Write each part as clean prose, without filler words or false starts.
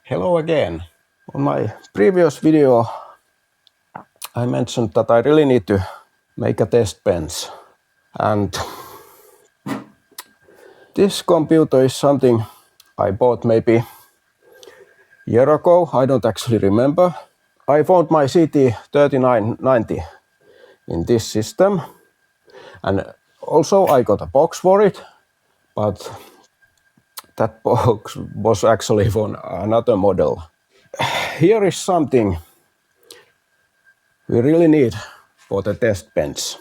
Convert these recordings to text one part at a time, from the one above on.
Hello again. On my previous video, I mentioned that I really need to make a test bench. And this computer is something I bought maybe a year ago. I don't actually remember. I found my CT3990 in this system. And also I got a box for it, but that box was actually for another model. Here is something we really need for the test bench,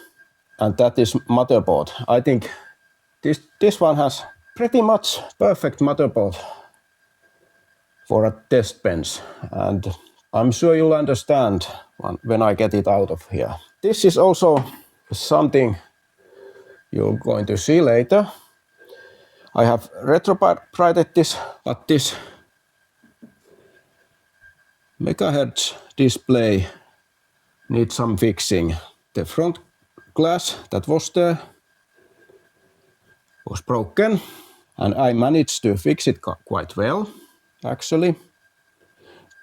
and that is motherboard. I think this one has pretty much perfect motherboard for a test bench, and I'm sure you'll understand when I get it out of here. This is also something you're going to see later. I have retrobrighted this, but this megahertz display needs some fixing. The front glass that was there was broken, and I managed to fix it quite well, actually.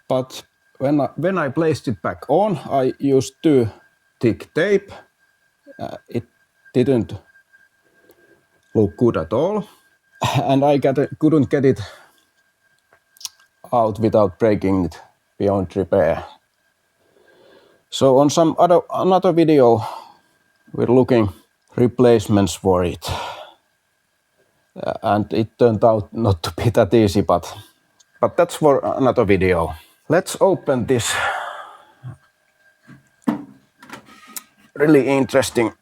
But when I placed it back on, I used too thick tape. It didn't look good at all, and I couldn't get it out without breaking it beyond repair. So on another video, we're looking replacements for it. And it turned out not to be that easy, but that's for another video. Let's open this really interesting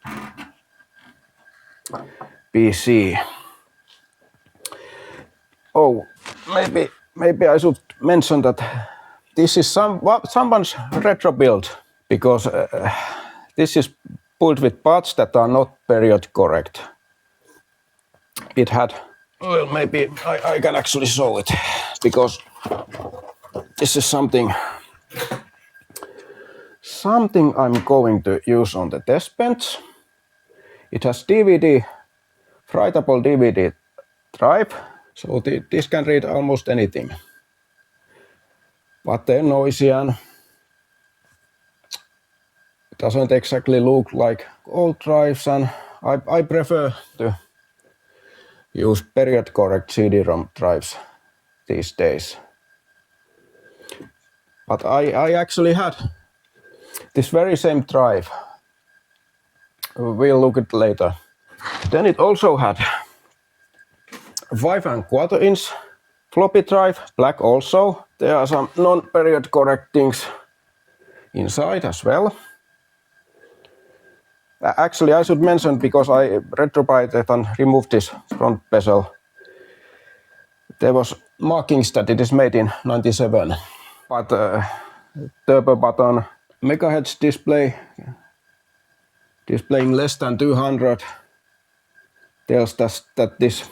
PC. Oh, maybe I should mention that this is someone's retro build, because this is built with parts that are not period correct. It had, well, maybe I can actually show it, because this is something I'm going to use on the test bench. It has writable DVD drive, so this can read almost anything. But they're noisy and doesn't exactly look like old drives, and I prefer to use period correct CD-ROM drives these days. But I actually had this very same drive. We'll look at it later. Then it also had 5¼ floppy drive, black also. There are some non-period correct things inside as well. Actually, I should mention, because I retrobrighted and removed this front bezel, there was markings that it is made in '97. But turbo button, megahertz display, displaying less than 200, tells us that this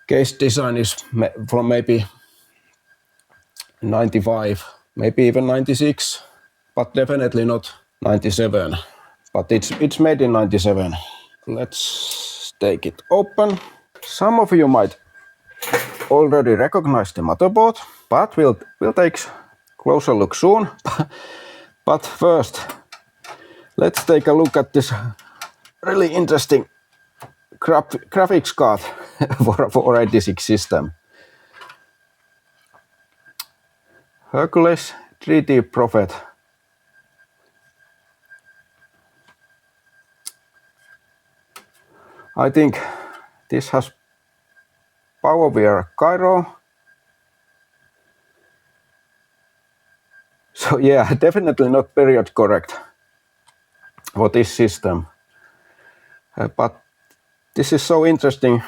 case design is from maybe 95, maybe even 96, but definitely not 97. But it's made in '97. Let's take it open. Some of you might already recognize the motherboard, but we'll take a closer look soon. But first, let's take a look at this really interesting graphics card for 86 system. Hercules 3D Prophet. I think this has PowerVR Cairo. So yeah, definitely not period correct for this system. But this is so interesting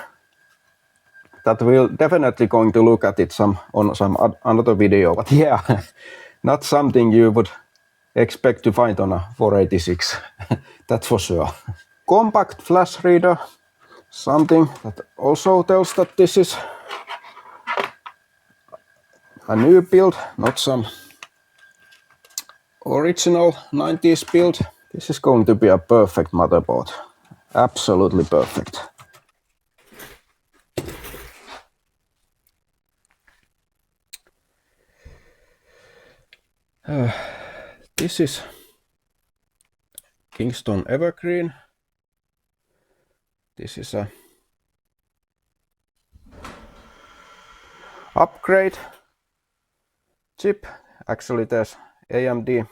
that we're definitely going to look at it on some another video. But yeah, not something you would expect to find on a 486. That's for sure. Compact flash reader, something that also tells that this is a new build, not some original 90s build. This is going to be a perfect motherboard. Absolutely perfect. This is Kingston Evergreen. This is a upgrade chip. Actually, there's AMD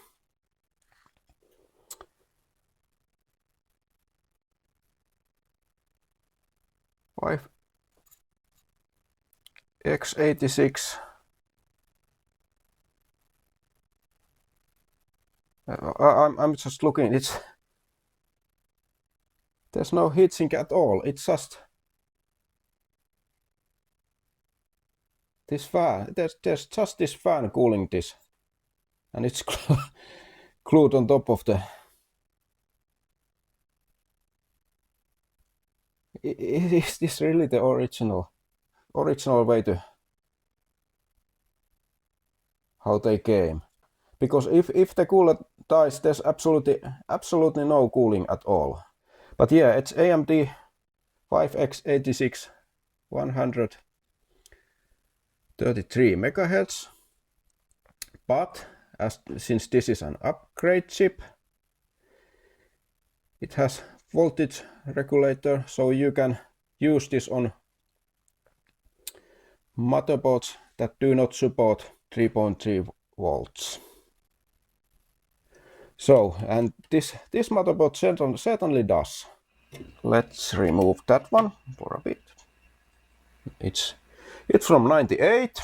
x86. I'm just looking. There's no heatsink at all. It's just this fan. There's just this fan cooling this, and it's glued on top of the. Is this really the original way to how they came? Because if the cooler dies, there's absolutely no cooling at all. But yeah, it's AMD 5x86 133 megahertz. But since this is an upgrade chip, it has voltage regulator, so you can use this on motherboards that do not support 3.3 volts. So, and this motherboard certainly does. Let's remove that one for a bit. It's from 98,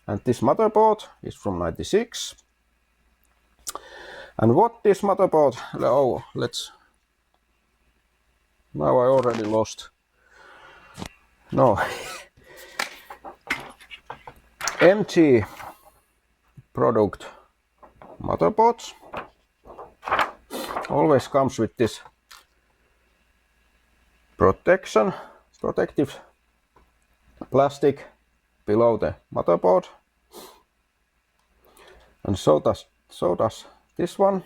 and this motherboard is from 96. And what this motherboard, oh, now I already lost. No. MG product motherboards always comes with this protective plastic below the motherboard, and so does this one.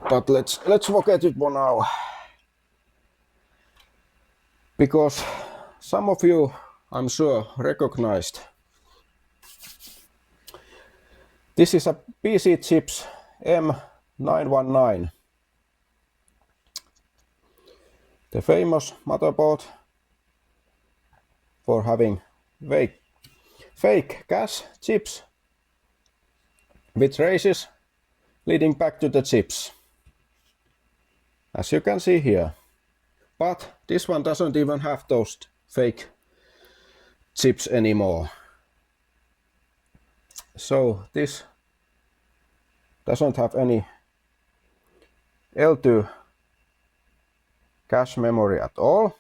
But let's forget it for now, because some of you, I'm sure, recognized this is a PC Chips M919, the famous motherboard for having fake cache chips with traces leading back to the chips, as you can see here. But this one doesn't even have those fake chips anymore. So this doesn't have any L2 cache memory at all.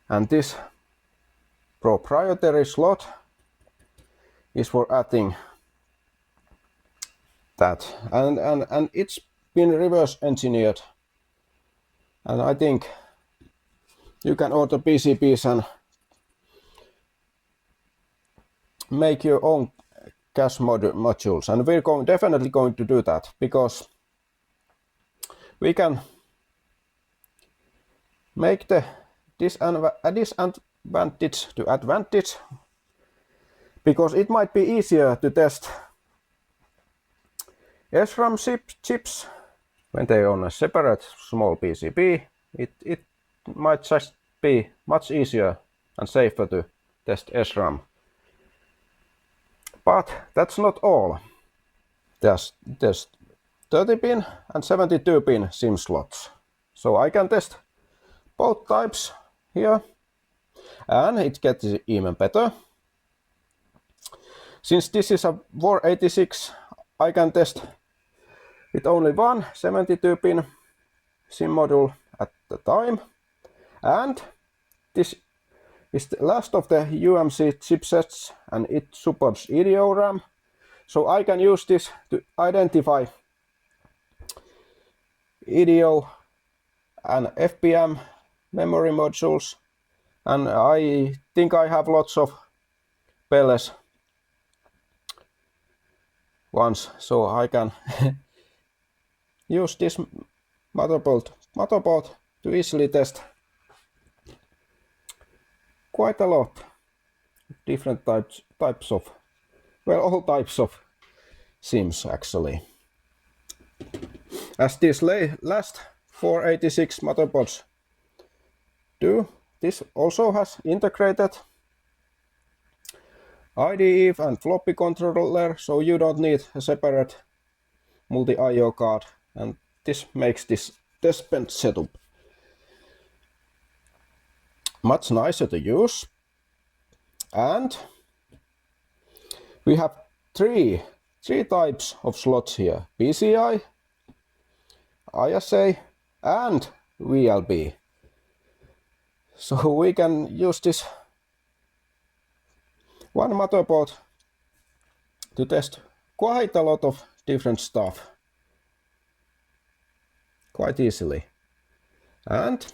And this proprietary slot is for adding that. And it's been reverse engineered. And I think you can order PCBs and make your own cache modules, and we're definitely going to do that, because we can make the disadvantage to advantage, because it might be easier to test SRAM chips when they are on a separate small PCB. It might just be much easier and safer to test SRAM. But that's not all. There's 30-pin and 72-pin SIM slots. So I can test both types here. And it gets even better. Since this is a 486, I can test with only one 72-pin SIM module at the time. And this is the last of the UMC chipsets, and it supports EDO RAM. So I can use this to identify EDO and FPM memory modules. And I think I have lots of Pelles ones, so I can use this motherboard to easily test quite a lot. different types of, well, all types of SIMs actually. As these last 486 motherboards do, this also has integrated IDE and floppy controller, so you don't need a separate multi-IO card, and this makes this test bench setup much nicer to use. And we have three types of slots here: PCI, ISA and VLB. So we can use this one motherboard to test quite a lot of different stuff quite easily. And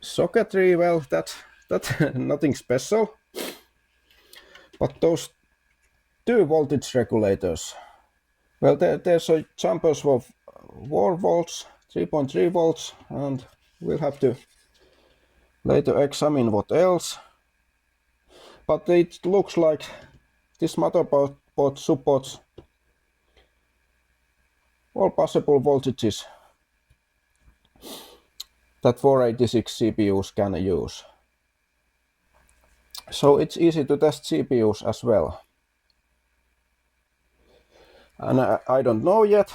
socketry, well, that's nothing special, but those two voltage regulators, well, there's a jumpers of 4 volts, 3.3 volts, and we'll have to later examine what else. But it looks like this motherboard supports all possible voltages that 486 CPUs can use. So it's easy to test CPUs as well. And I don't know yet,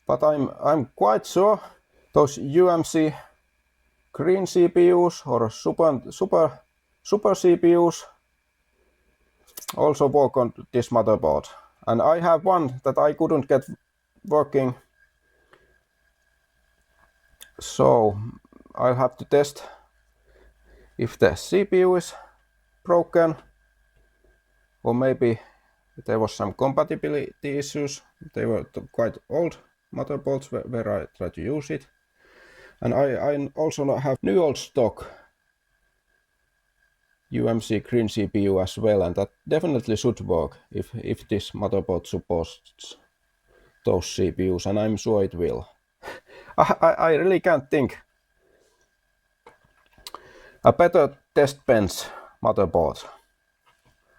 but I'm quite sure those UMC green CPUs or super CPUs also work on this motherboard. And I have one that I couldn't get working, so I'll have to test if the CPU is broken, or maybe there was some compatibility issues. They were quite old motherboards where I tried to use it. And I also have new old stock UMC green CPU as well, and that definitely should work if this motherboard supports those CPUs, and I'm sure it will. I really can't think a better test bench motherboard.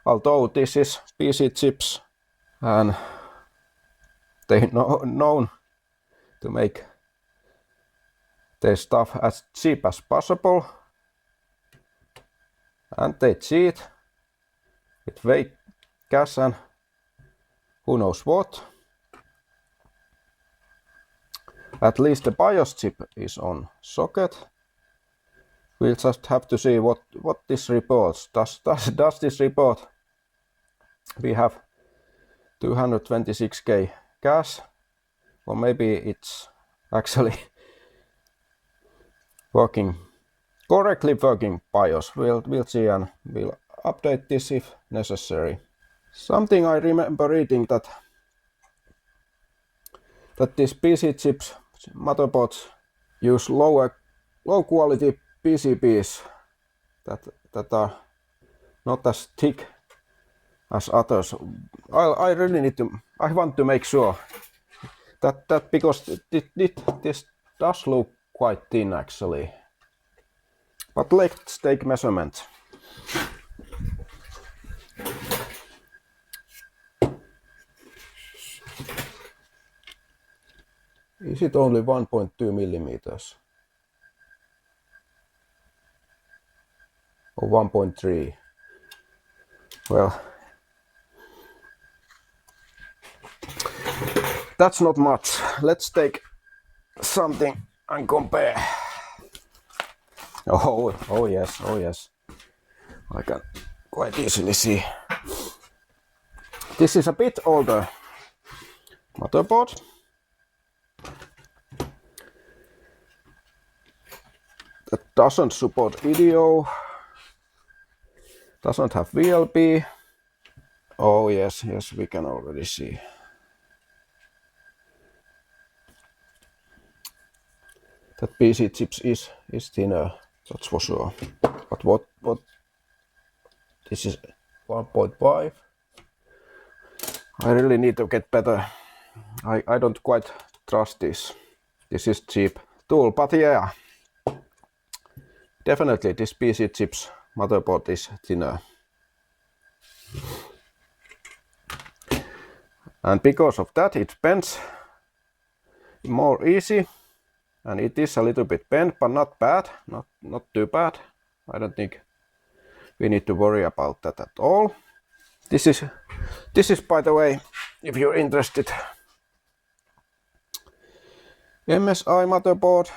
Although this is PC chips and they're known to make their stuff as cheap as possible, and they cheat with fake cash and who knows what. At least the BIOS chip is on socket. We'll just have to see what this reports. Does this report we have 226K cache, or maybe it's actually correctly working BIOS. We'll see, and we'll update this if necessary. Something I remember reading that these PC chips motherboards use low quality PCBs that are not as thick as others. I really need to. I want to make sure that because this does look quite thin actually. But let's take measurements. Is it only 1.2 millimeters? Or 1.3? Well, that's not much. Let's take something and compare. Oh yes. I can quite easily see. This is a bit older motherboard. That doesn't support video. Doesn't have VLB. Oh yes, we can already see. That PC chips is thinner, that's for sure. But what this is 1.5. I really need to get better. I don't quite trust this. This is cheap tool, but yeah. Definitely this PC chips motherboard is thinner. And because of that it bends more easy, and it is a little bit bent, but not bad, not too bad. I don't think we need to worry about that at all. This is by the way, if you're interested, MSI motherboard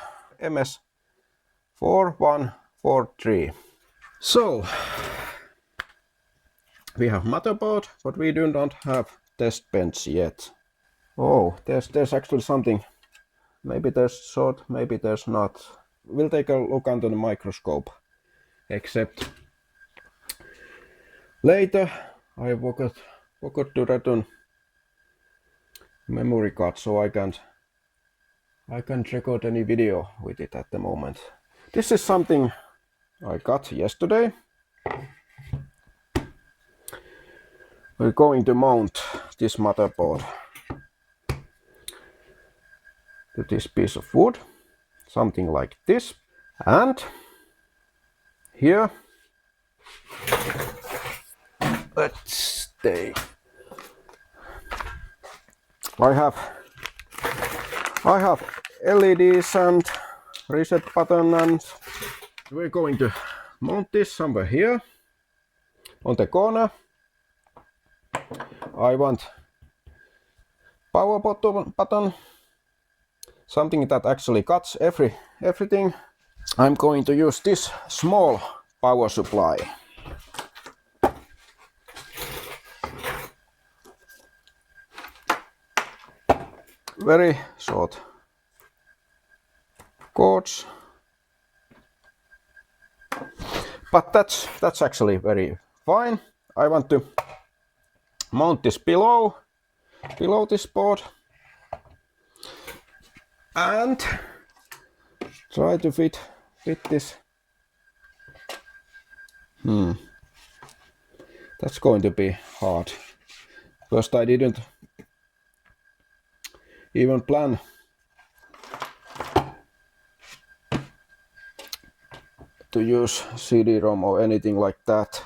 MS4143. So we have motherboard, but we do not have test bench yet. Oh, there's actually something. Maybe there's short, maybe there's not. We'll take a look under the microscope. Except later I forgot to return memory card, so I can't record any video with it at the moment. This is something I got yesterday. We're going to mount this motherboard to this piece of wood, something like this. And here, let's stay. I have LEDs and reset button, and we're going to mount this somewhere here on the corner. I want power button, something that actually cuts everything. I'm going to use this small power supply. Very short cords, but that's actually very fine. I want to mount this below this board and try to fit this. That's going to be hard. First, I didn't even plan to use CD-ROM or anything like that,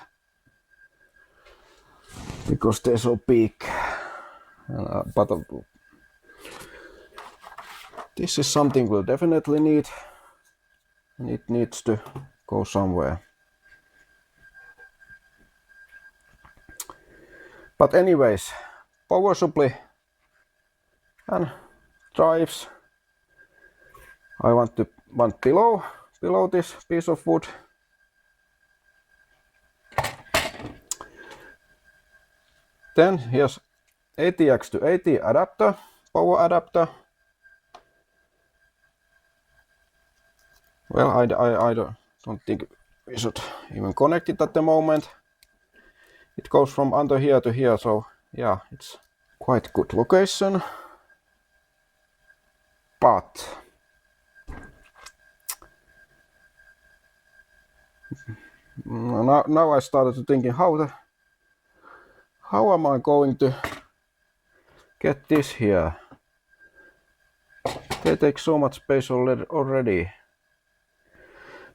because they're so big. But this is something we'll definitely need, and it needs to go somewhere. But anyways, power supply and drives I want below this piece of wood. Then here's ATX to AT adapter, power adapter. Well, I don't think we should even connect it at the moment. It goes from under here to here, so yeah, it's quite good location. But now I started to thinking how am I going to get this here? They take so much space already.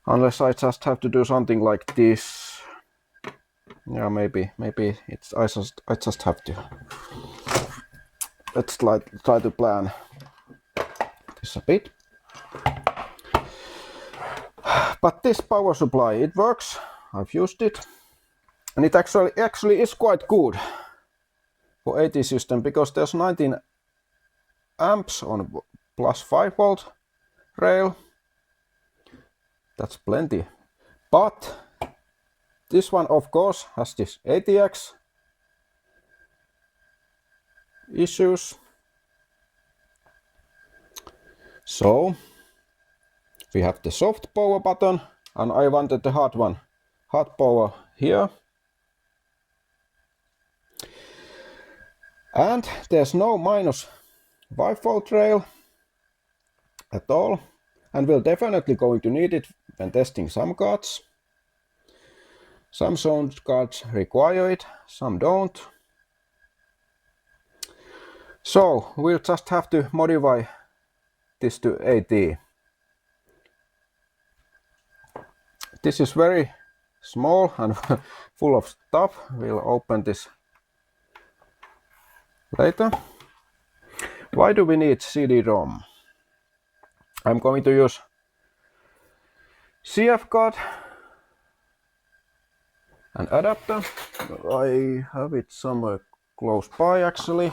Unless I just have to do something like this. Yeah, maybe it's I just have to. Let's try to plan this a bit. But this power supply, it works. I've used it, and it actually is quite good for AT system, because there's 19 amps on plus 5 volt rail. That's plenty. But this one, of course, has this ATX issues. So we have the soft power button, and I wanted the hard one, hard power here. And there's no minus 5 volt rail at all, and we're definitely going to need it when testing some cards. Some sound cards require it, some don't. So we'll just have to modify this to AT. This is very small and full of stuff. We'll open this later. Why do we need CD-ROM? I'm going to use CF card and adapter. I have it somewhere close by actually.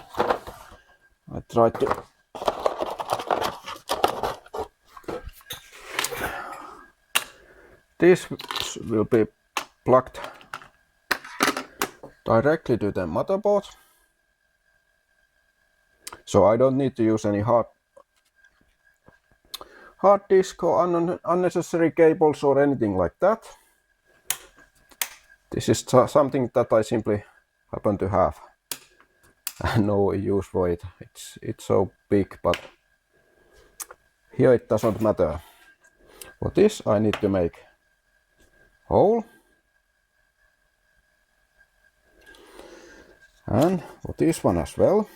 I tried to this will be plugged directly to the motherboard. So I don't need to use any hard disk or unnecessary cables or anything like that. This is something that I simply happen to have. No use for it. It's so big, but here it doesn't matter. For this I need to make hole. And for this one as well.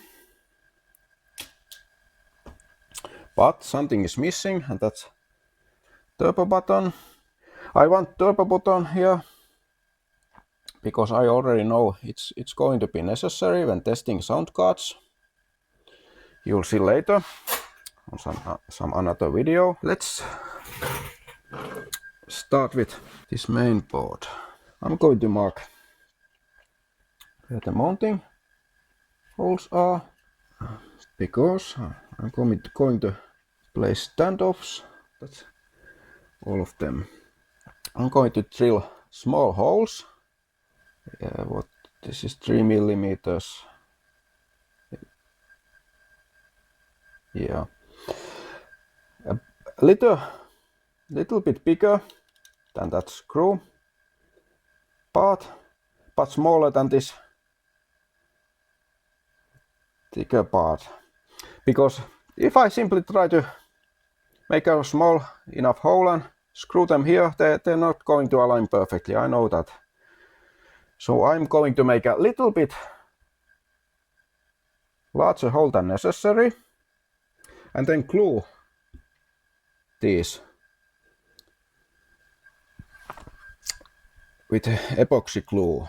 But something is missing, and that's turbo button. I want turbo button here because I already know it's going to be necessary when testing sound cards. You'll see later on some another video. Let's start with this main board. I'm going to mark where the mounting holes are because I'm going to place standoffs. That's all of them. I'm going to drill small holes. This is 3 millimeters. Yeah, a little bit bigger than that screw part, but smaller than this thicker part. Because if I simply try to make a small enough hole and screw them here, they're not going to align perfectly. I know that. So I'm going to make a little bit larger hole than necessary and then glue these with epoxy glue.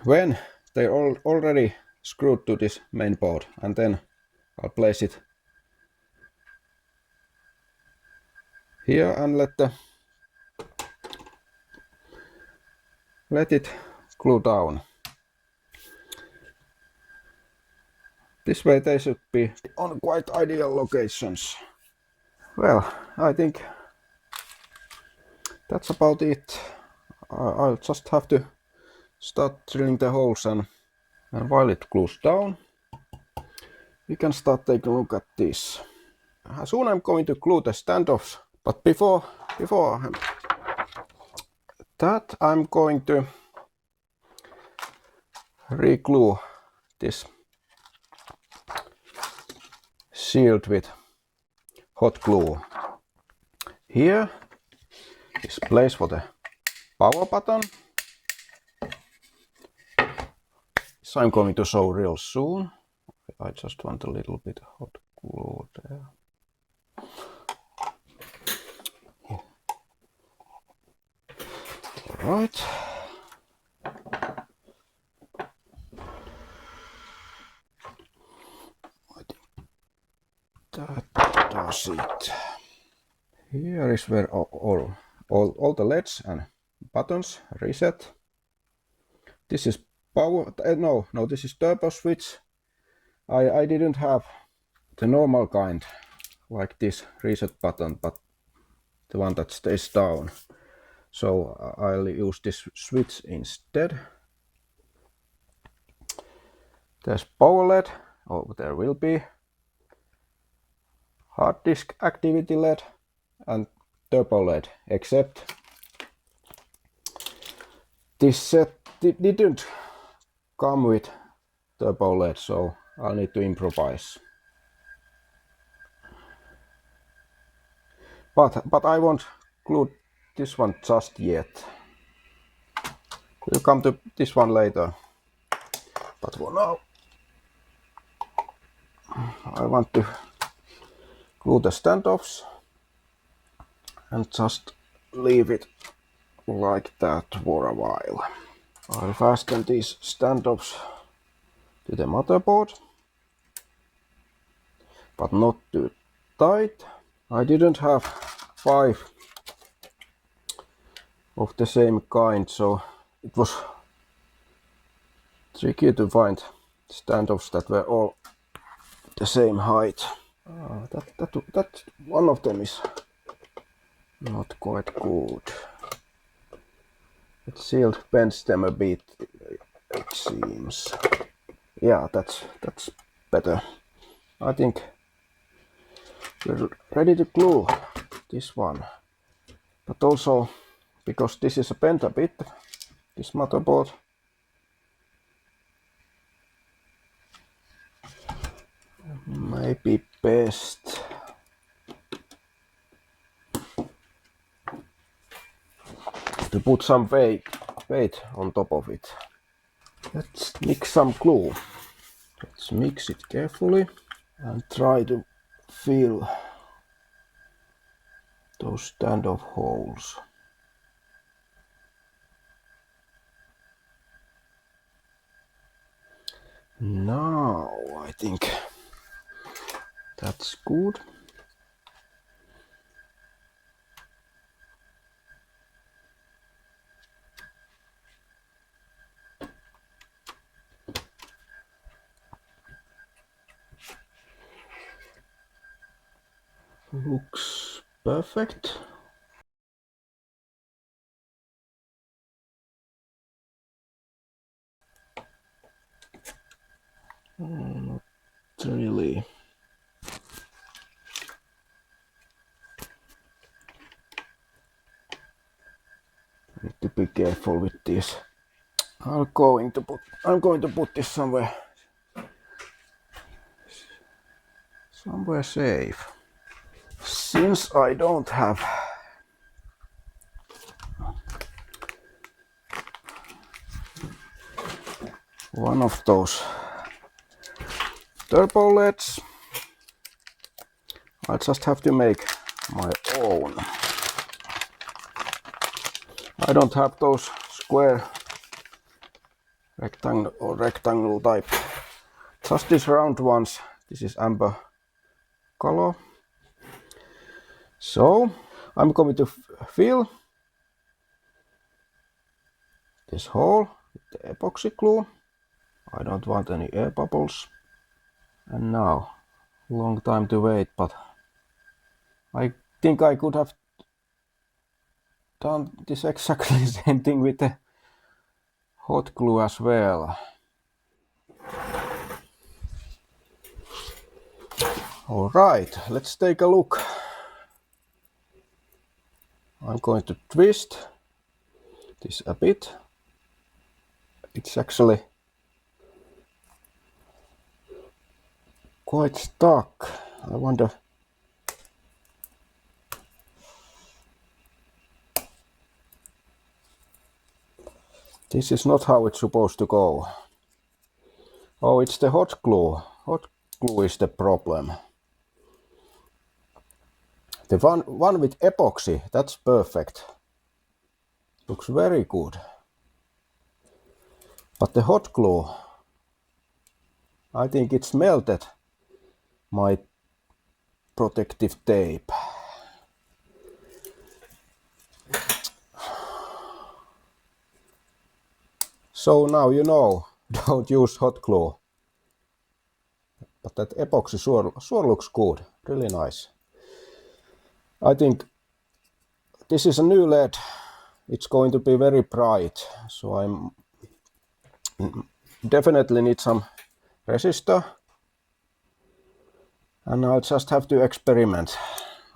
When they're already screwed to this main board, and then I'll place it here and let it glue down. This way they should be on quite ideal locations. Well, I think that's about it. I'll just have to start drilling the holes, and while it glues down, we can start taking a look at this. Soon I'm going to glue the standoffs, but before that I'm going to re-glue this shield with hot glue. Here is place for the power button. So I'm going to show real soon. I just want a little bit of hot glue there. All right. I think that does it. Here is where all the LEDs and buttons reset. This is power. No, this is turbo switch. I didn't have the normal kind like this reset button, but the one that stays down. So I'll use this switch instead. There's power LED. Oh, there will be hard disk activity LED and turbo LED, except this set didn't come with turbo LED, so I'll need to improvise. But I won't glue this one just yet. We'll come to this one later. But for now, I want to glue the standoffs. and just leave it like that for a while. I'll fasten these standoffs to the motherboard, but not too tight. I didn't have 5 of the same kind, so it was tricky to find standoffs that were all the same height. That one of them is not quite good. It sealed bends them a bit, it seems. Yeah, that's better. I think we're ready to glue this one. But also, because this is a bent a bit, this motherboard, maybe best to put some weight on top of it. Let's mix some glue. Let's mix it carefully and try to fill those standoff holes. Now I think that's good. Looks perfect. Not really. Need to be careful with this. I'm going to put this somewhere safe. Since I don't have one of those turbo LEDs, I just have to make my own. I don't have those square rectangle type. Just these round ones. This is amber color. So I'm going to fill this hole with the epoxy glue. I don't want any air bubbles. And now, long time to wait, but I think I could have done this exactly same thing with the hot glue as well. Alright, let's take a look. I'm going to twist this a bit. It's actually quite stuck. I wonder. This is not how it's supposed to go. Oh, it's the hot glue. Hot glue is the problem. The one with epoxy, that's perfect. Looks very good. But the hot glue, I think it's melted my protective tape. So now you know, don't use hot glue. But that epoxy sure looks good, really nice. I think this is a new LED. It's going to be very bright, so I'm definitely need some resistor. And I'll just have to experiment,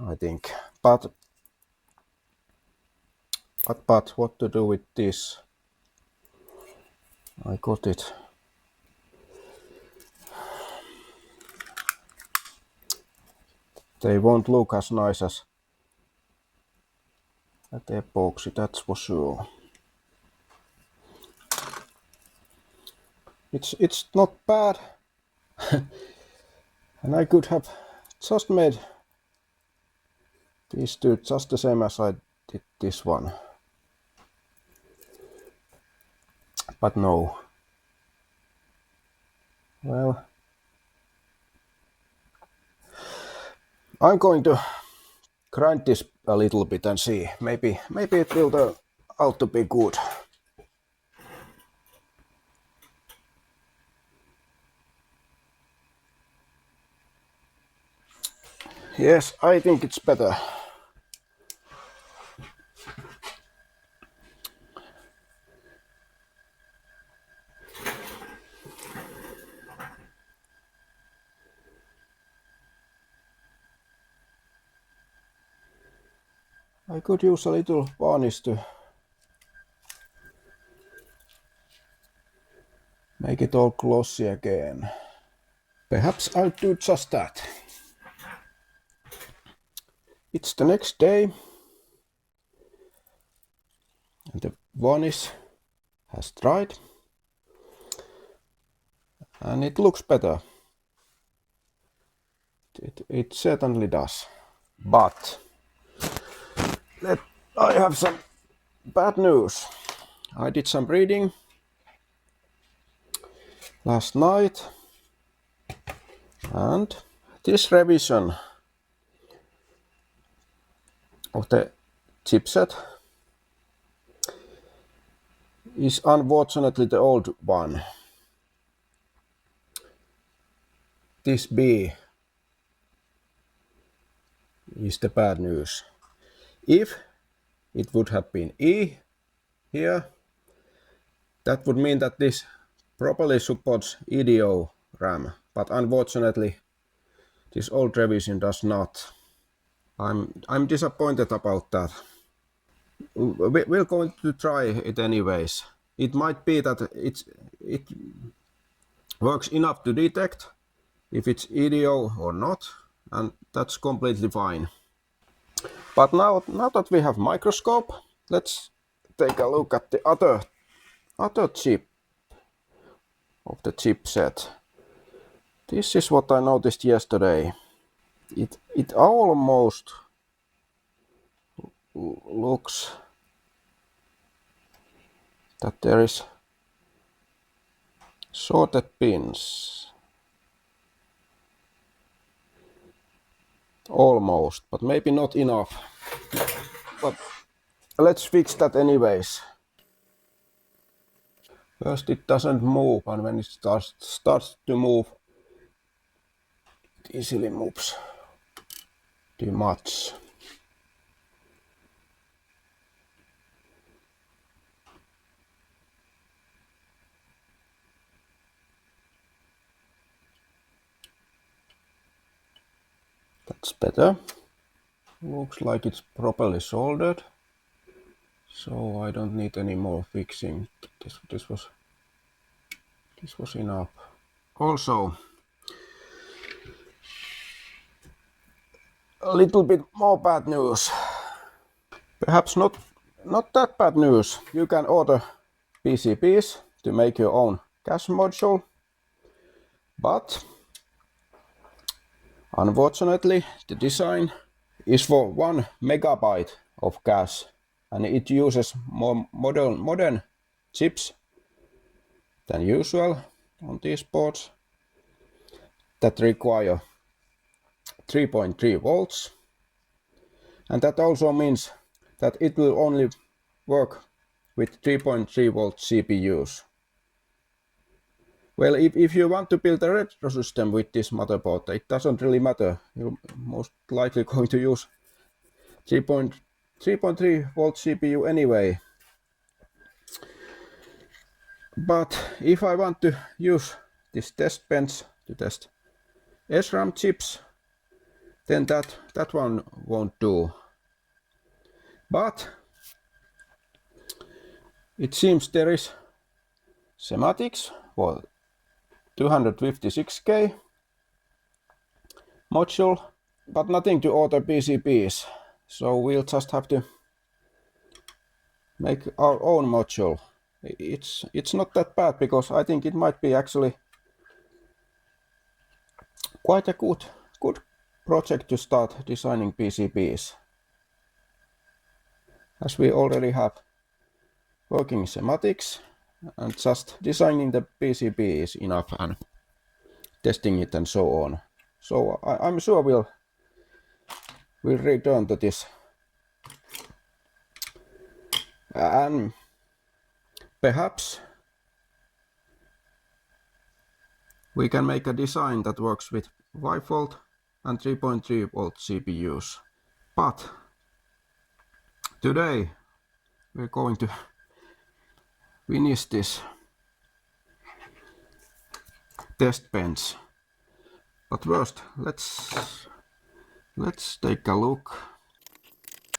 I think. But what to do with this? I got it. They won't look as nice as that epoxy, that's for sure. It's not bad. And I could have just made These two just the same as I did this one. But no. Well, I'm going to grind this a little bit and see. Maybe it will turn out to be good. Yes, I think it's better. I could use a little varnish to make it all glossy again. Perhaps I'll do just that. It's the next day and the varnish has dried and it looks better. It certainly does. But I have some bad news. I did some reading last night and this revision of the chipset is unfortunately the old one. This B is the bad news. If it would have been E here, that would mean that this properly supports EDO RAM, but unfortunately this old revision does not. I'm disappointed about that. We're going to try it anyways. It might be that it works enough to detect if it's EDO or not, and that's completely fine. But now that we have microscope, let's take a look at the other chip of the chipset. This is what I noticed yesterday. It almost looks that there is sorted pins. Almost, but maybe not enough. But let's fix that anyways. First it doesn't move, and when it starts to move, it easily moves too much. That's better. Looks like it's properly soldered, so I don't need any more fixing. This was enough. Also, a little bit more bad news. Perhaps not that bad news. You can order PCBs to make your own cache module, but unfortunately the design is for 1 megabyte of cache, and it uses more modern chips than usual on these boards that require 3.3 volts, and that also means that it will only work with 3.3 volt CPUs. Well, if you want to build a retro system with this motherboard, it doesn't really matter. You're most likely going to use 3.3 volt CPU anyway. But if I want to use this test bench to test SRAM chips, then that one won't do. But it seems there is schematics for 256K module, but nothing to order PCBs. So we'll just have to make our own module. It's not that bad, because I think it might be actually quite a good project to start designing PCBs. as we already have working schematics, and just designing the PCB is enough, and testing it and so on. So I'm sure we'll return to this, and perhaps we can make a design that works with 5 volt and 3.3 volt CPUs. But today we're going to finish this test bench. But first, let's take a look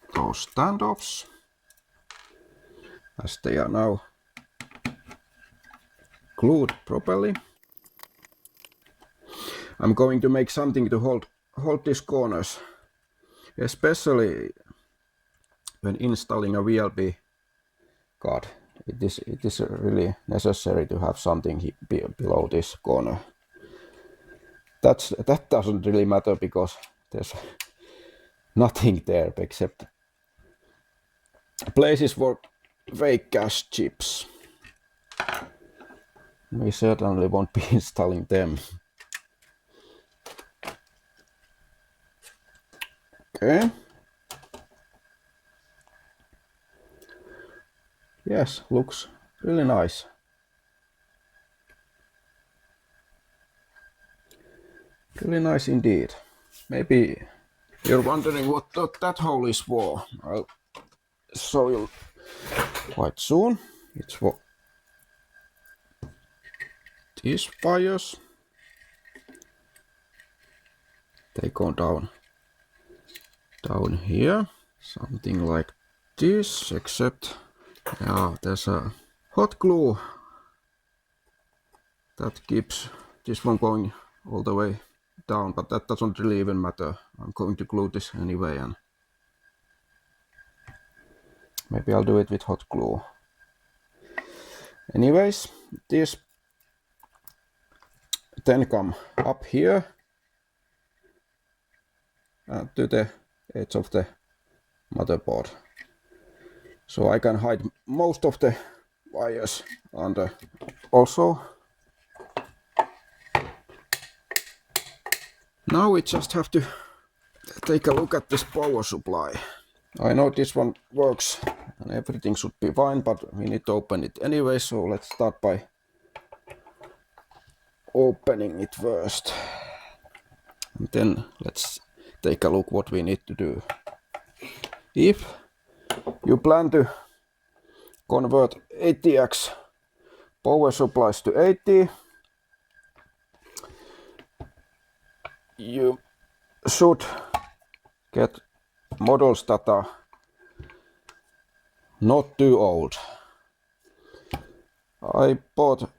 at those standoffs, as they are now glued properly. I'm going to make something to hold these corners, especially when installing a VLB card. It is really necessary to have something below this corner. That doesn't really matter because there's nothing there except places for fake cache chips. We certainly won't be installing them. Okay. Yes, looks really nice. Really nice indeed. Maybe you're wondering what that hole is for. I'll show you quite soon. It's for these wires. They go down here, something like this, except there's a hot glue that keeps this one going all the way down, but that doesn't really even matter. I'm going to glue this anyway, and maybe I'll do it with hot glue. Anyways, these then come up here to the edge of the motherboard. So I can hide most of the wires under. Also, now we just have to take a look at this power supply. I know this one works and everything should be fine, but we need to open it anyway, so let's start by opening it first. And then let's take a look what we need to do. If you plan to convert ATX power supplies to AT, you should get models that are not too old. I bought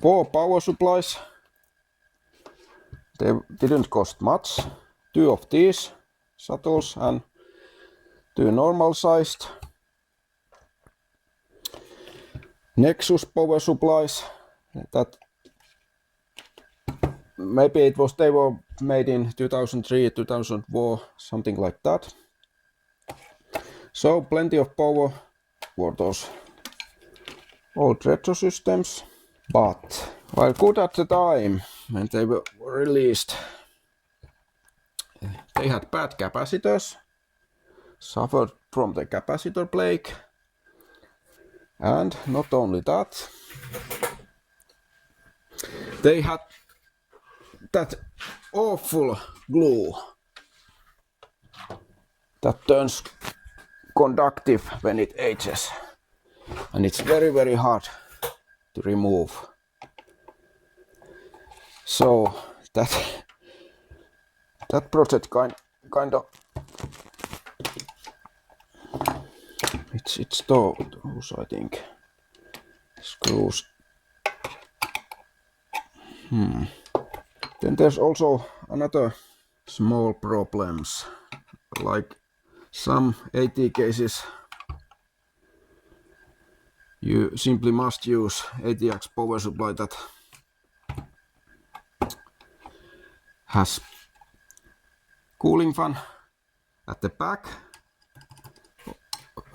4 power supplies. They didn't cost much. 2 of these shuttles and 2 normal sized Nexus power supplies. That maybe they were made in 2003, 2004, something like that. So plenty of power for those old retro systems. But while good at the time when they were released, they had bad capacitors, suffered from the capacitor plague, and not only that, they had that awful glue that turns conductive when it ages, and it's very, very hard to remove. So that project kind of it's those, I think, screws. Then there's also another small problems, like some AT cases you simply must use ATX power supply that has cooling fan at the back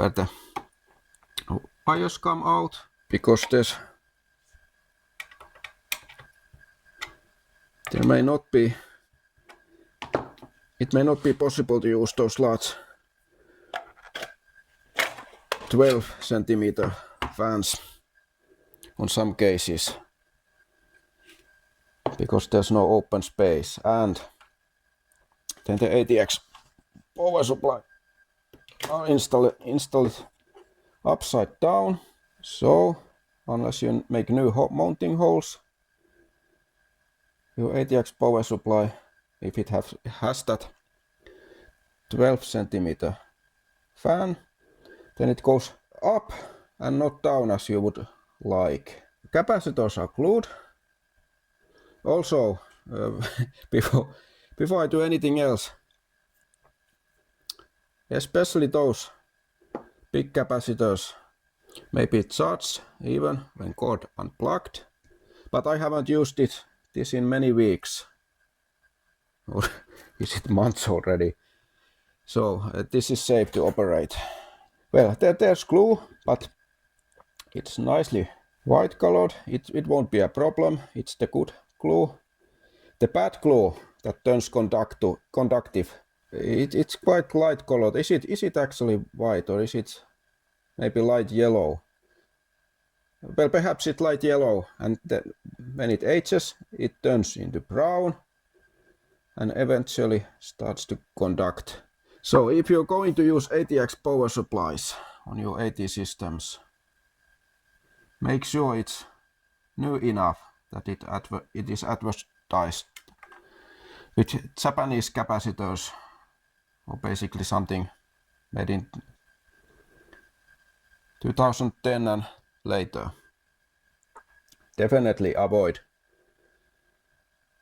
where the wires come out, because it may not be possible to use those large 12 centimeter fans on some cases, because there's no open space. And then the ATX power supply are installed upside down, so unless you make new mounting holes, your ATX power supply, if it has that 12 centimeter fan, then it goes up and not down as you would like. Capacitors are glued. Also, before I do anything else, especially those big capacitors may be charged even when cord unplugged, but I haven't used this in many weeks, or is it months already? So this is safe to operate. Well, there's glue, but it's nicely white colored. It won't be a problem. It's the good glue. The bad glue that turns conductive, it's quite light colored. Is it actually white, or is it maybe light yellow? Well, perhaps it's light yellow, and then when it ages, it turns into brown and eventually starts to conduct. So if you're going to use ATX power supplies on your AT systems, make sure it's new enough that it is advertised with Japanese capacitors, or basically something made in 2010 and later. Definitely avoid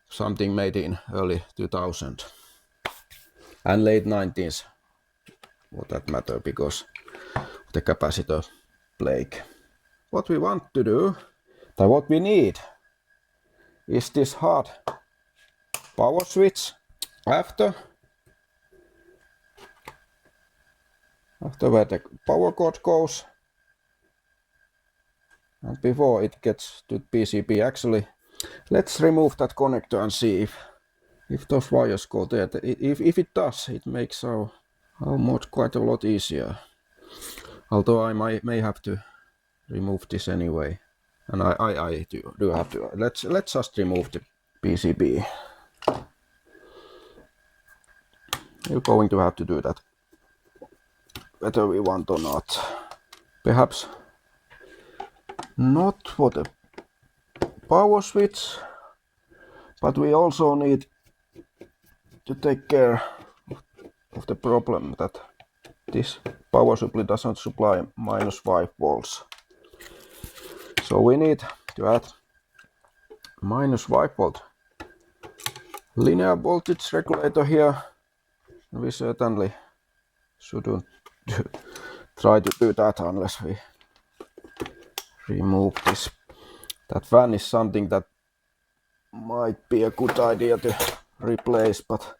something made in early 2000 and late 90s, for that matter, because of the capacitor plague. What we want to do, or what we need, is this hard power switch after where the power cord goes, and before it gets to PCB. Actually, let's remove that connector and see if those wires go there. If it does, it makes our mod quite a lot easier. Although I may have to remove this anyway, and I do have to. Let's just remove the PCB. You're going to have to do that, whether we want or not. Perhaps not for the power switch, but we also need to take care of the problem that this power supply doesn't supply -5 volts. So we need to add -5 volt linear voltage regulator here. We certainly shouldn't try to do that unless we remove this. That fan is something that might be a good idea to replace, but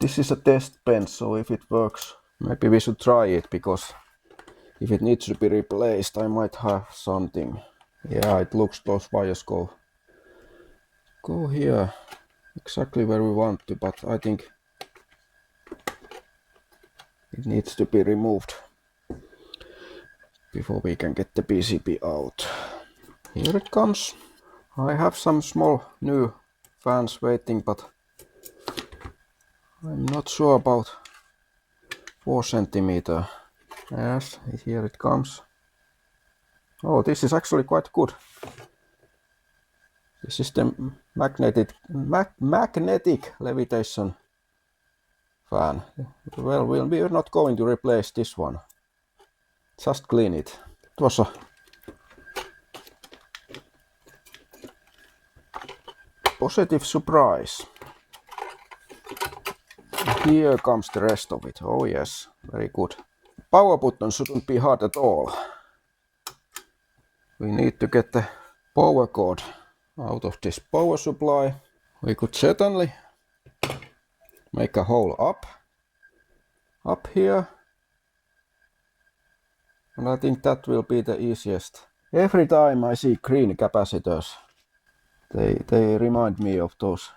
this is a test bench, so if it works, maybe we should try it, because if it needs to be replaced, I might have something. Yeah, it looks those wires go here exactly where we want to, but I think it needs to be removed before we can get the PCB out. Here it comes. I have some small new fans waiting, but I'm not sure about 4 centimeter. Yes, here it comes. Oh, this is actually quite good. This is the magnetic levitation fan. Well, we're not going to replace this one. Just clean it. It was a positive surprise. Here comes the rest of it. Oh yes, very good. Power button shouldn't be hard at all. We need to get the power cord out of this power supply. We could certainly make a hole up here, And I think that will be the easiest. Every time I see green capacitors, they remind me of those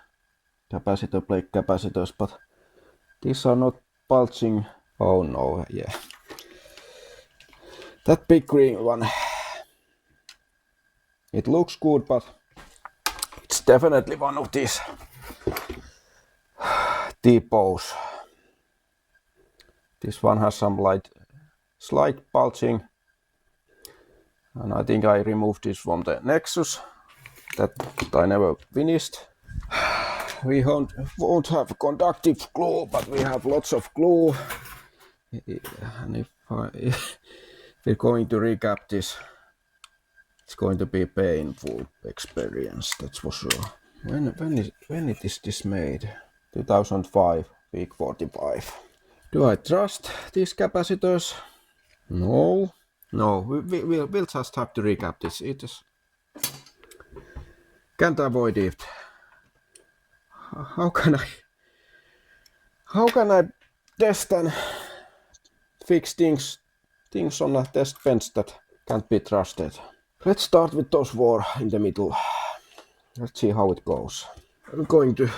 capacitor plate capacitors, but these are not bulging. Oh no, yeah. That big green one. It looks good, but it's definitely one of these typos. This one has some slight bulging, and I think I removed this from the Nexus that I never finished. We won't have conductive glue, but we have lots of glue. And if we're going to recap this, it's going to be a painful experience, that's for sure. When is this made? 2005, week 45. Do I trust these capacitors? No. No, we'll just have to recap this. It is can't avoid it. How can I test and fix things on a test bench that can't be trusted? Let's start with those four in the middle. Let's see how it goes. I'm going to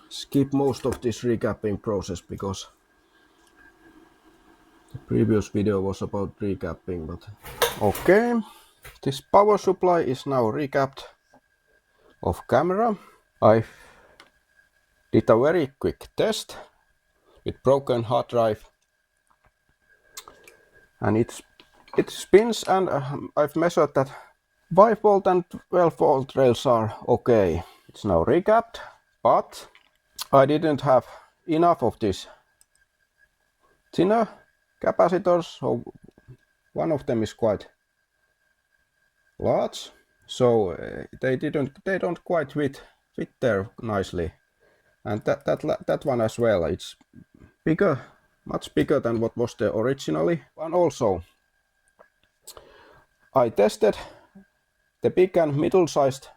skip most of this recapping process because the previous video was about recapping, but okay. This power supply is now recapped off camera. I did a very quick test with broken hard drive, and it spins, and I've measured that 5 volt and 12 volt rails are okay. It's now recapped, but I didn't have enough of this thinner capacitors, so one of them is quite large, so they don't quite fit there nicely, and that one as well. It's bigger, much bigger than what was there originally. And also I tested the big and middle-sized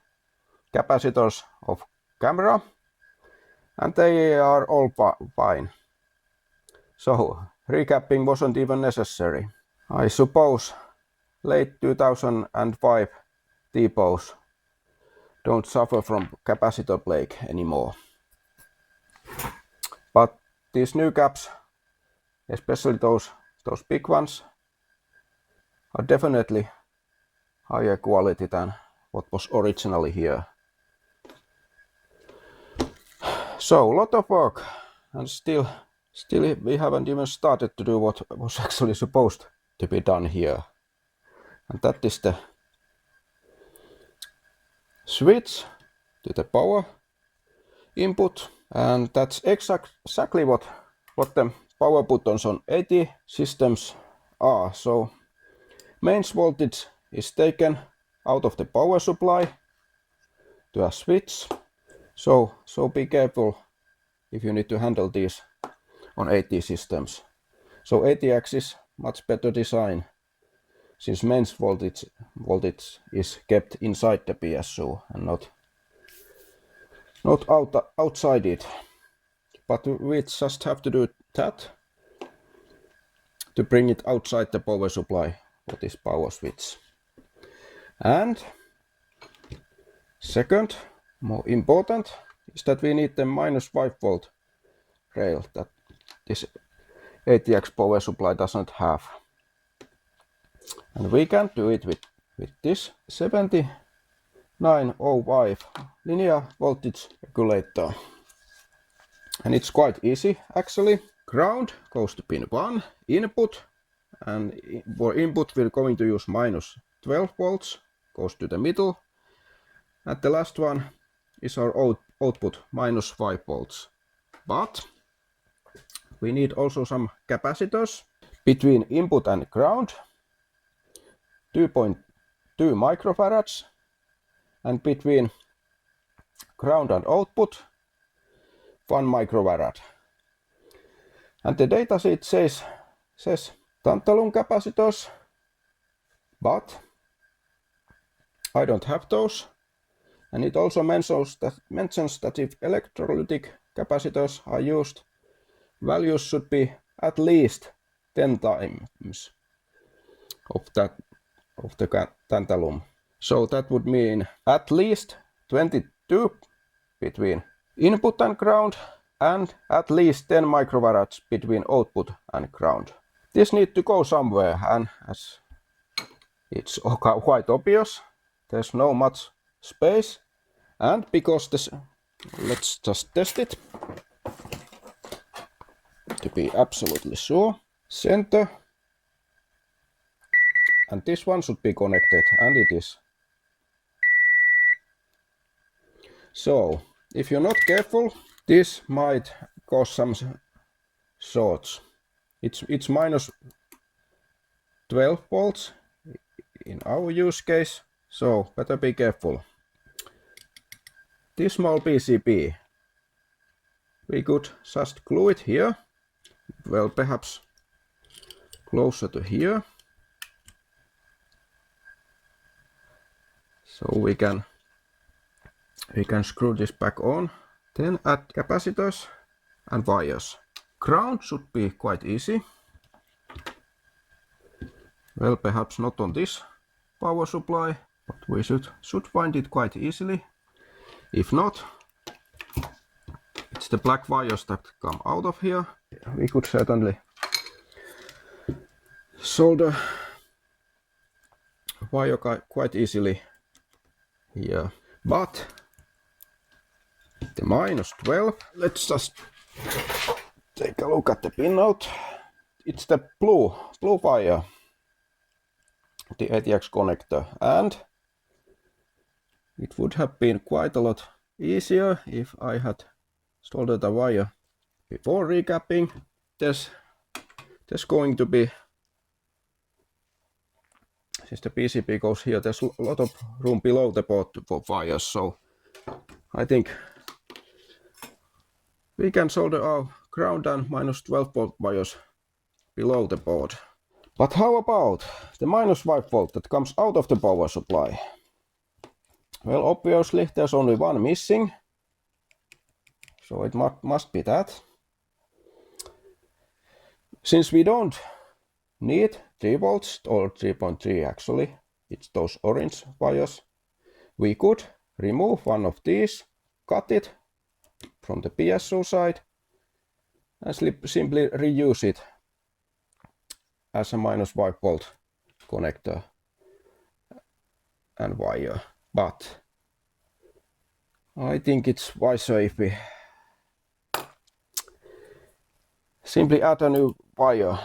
capacitors of camera, and they are all fine. So recapping wasn't even necessary. I suppose late 2005 typos don't suffer from capacitor plague anymore. But these new caps, especially those big ones, are definitely higher quality than what was originally here. So a lot of work, and still we haven't even started to do what was actually supposed to be done here. And that is the switch to the power input, and that's exactly what the power buttons on 80 systems are. So mains voltage is taken out of the power supply to a switch. So be careful if you need to handle these on 80 systems. So ATX is much better design, since mains voltage is kept inside the PSU and not outside it. But we just have to do that to bring it outside the power supply for this power switch. And second, more important, is that we need the -5 volt rail that this ATX power supply doesn't have. And we can do it with this 7905 linear voltage regulator. And it's quite easy actually. Ground goes to pin 1, input, and for input we're going to use -12 volts, goes to the middle. And the last one is our output, -5 volts. But we need also some capacitors between input and ground, 2.2 microfarads, and between ground and output, 1 microfarad. And the datasheet says tantalum capacitors, but I don't have those. And it also mentions that if electrolytic capacitors are used, values should be at least 10 times. of the tantalum. So that would mean at least 22 between input and ground, and at least 10 microfarads between output and ground. This needs to go somewhere, and as it's quite obvious, there's no much space, and because this, let's just test it to be absolutely sure. Center, and this one should be connected, and it is. So if you're not careful, this might cause some shorts. It's minus 12 volts in our use case, so better be careful. This small PCB, we could just glue it here, well, perhaps closer to here, so we can screw this back on. Then add capacitors and wires. Ground should be quite easy. Well, perhaps not on this power supply, but we should find it quite easily. If not, it's the black wires that come out of here. We could certainly solder wire quite easily here. But the minus 12, let's just take a look at the pinout. It's the blue wire, the ATX connector, and it would have been quite a lot easier if I had soldered the wire before recapping. There's going to be, since the PCB goes here, there's a lot of room below the board for wires, so I think we can solder our ground and minus 12 volt wires below the board. But how about the minus 5 volt that comes out of the power supply? Well, obviously there's only one missing, so it must be that. Since we don't need 3 volts or 3.3 actually, it's those orange wires, we could remove one of these, cut it from the PSO side, and simply reuse it as a minus 5 volt connector and wire. But I think it's wiser if we simply add a new wire.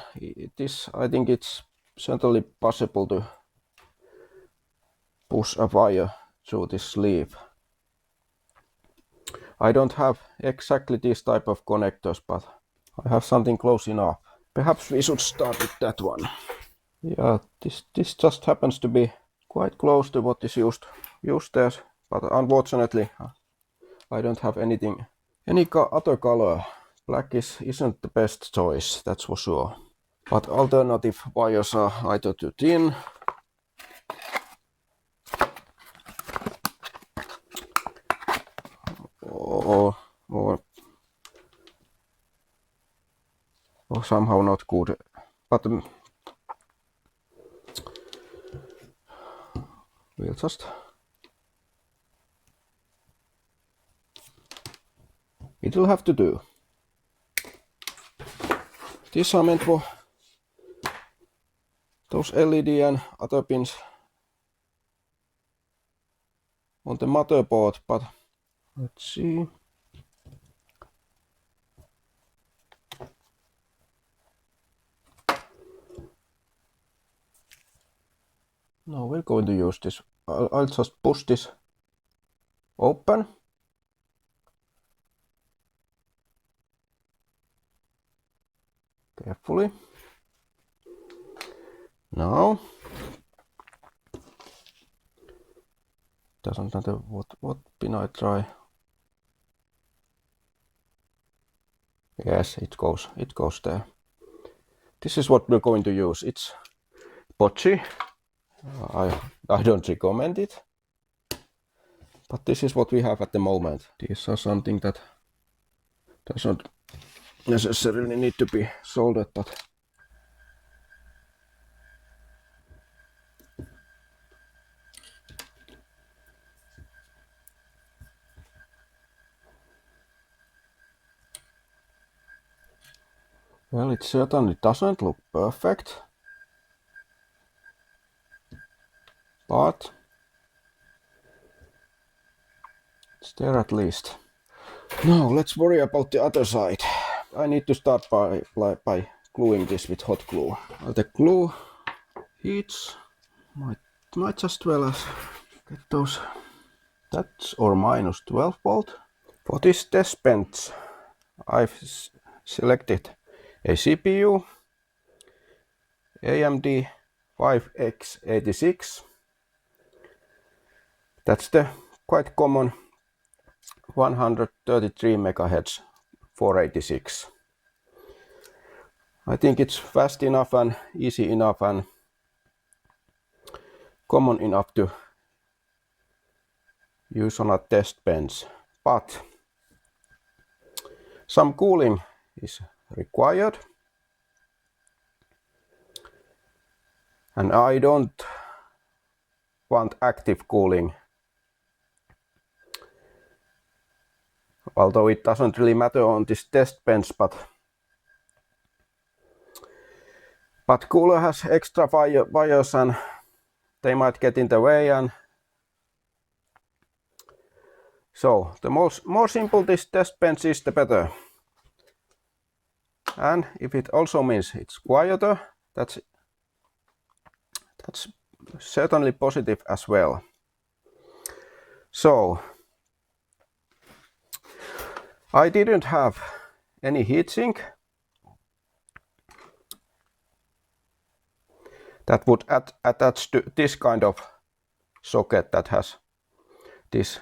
I think it's certainly possible to push a wire through this sleeve. I don't have exactly this type of connectors, but I have something close enough. Perhaps we should start with that one. Yeah, this just happens to be quite close to what is used there, but unfortunately I don't have any other color. Black isn't the best choice, that's for sure. But alternative wires are either too thin or somehow not good. But we'll just, it will have to do. These are meant for those LED and other pins on the motherboard, but let's see. No, we're going to use this. I'll just push this open. Carefully. Now, doesn't matter what pin I try. Yes, it goes there. This is what we're going to use. It's Bochi. I don't recommend it, but this is what we have at the moment. These are something that doesn't necessarily need to be soldered, but Well, it certainly doesn't look perfect, but it's there at least. Now let's worry about the other side. I need to start by gluing this with hot glue. Well, the glue heats. Might just well as get those. That's or minus 12 volt. For this test bench, I've selected a CPU, AMD 5x86. That's the quite common 133 MHz 486. I think it's fast enough and easy enough and common enough to use on a test bench, but some cooling is required, and I don't want active cooling, although it doesn't really matter on this test bench, but cooler has extra wires and they might get in the way, and so the more simple this test bench is, the better. And if it also means it's quieter, that's certainly positive as well. So I didn't have any heatsink that would attach to this kind of socket that has these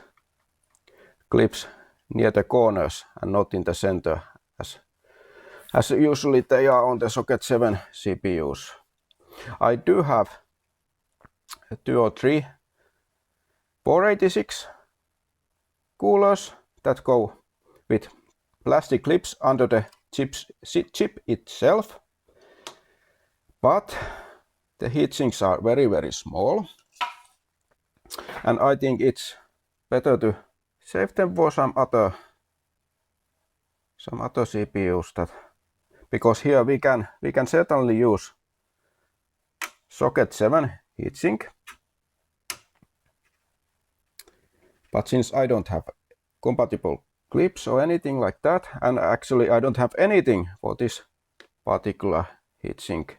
clips near the corners and not in the center as usually they are on the Socket 7 CPUs. I do have 2 or 3 486 coolers that go with plastic clips under the chip itself, but the heatsinks are very small, and I think it's better to save them for some other CPUs, because here we can certainly use Socket 7 heatsink, but since I don't have compatible clips or anything like that, and actually I don't have anything for this particular heatsink,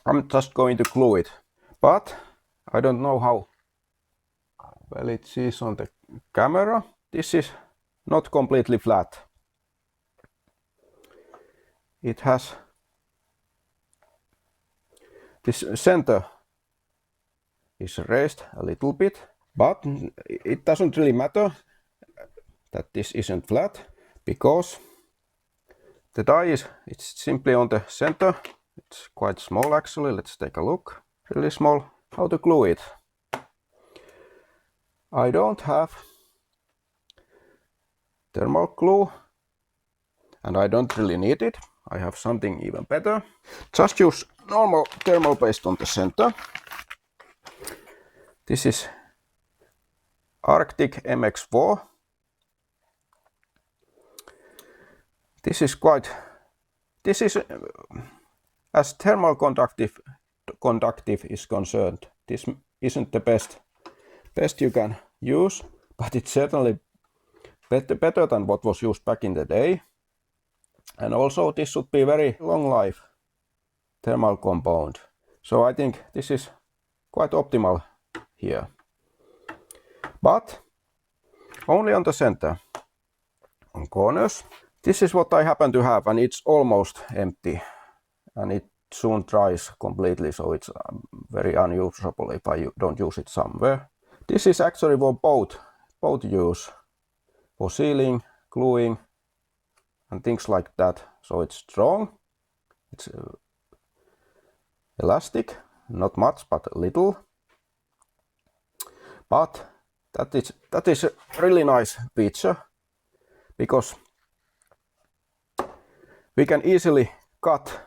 I'm just going to glue it. But I don't know how well it sees on the camera. This is not completely flat. It has this center is raised a little bit, but it doesn't really matter that this isn't flat, because the die it's simply on the center. It's quite small actually. Let's take a look. Really small. How to glue it? I don't have thermal glue, and I don't really need it. I have something even better. Just use normal thermal paste on the center. This is Arctic MX4. This is as thermal conductive is concerned, this isn't the best you can use, but it's certainly better than what was used back in the day. And also this should be very long life thermal compound. So I think this is quite optimal here. But only on the center. On corners. This is what I happen to have, and it's almost empty. And it soon dries completely, so it's very unusable if I don't use it somewhere. This is actually for both use, for sealing, gluing, and things like that. So it's strong, it's elastic, not much but a little. But that is a really nice feature, because we can easily cut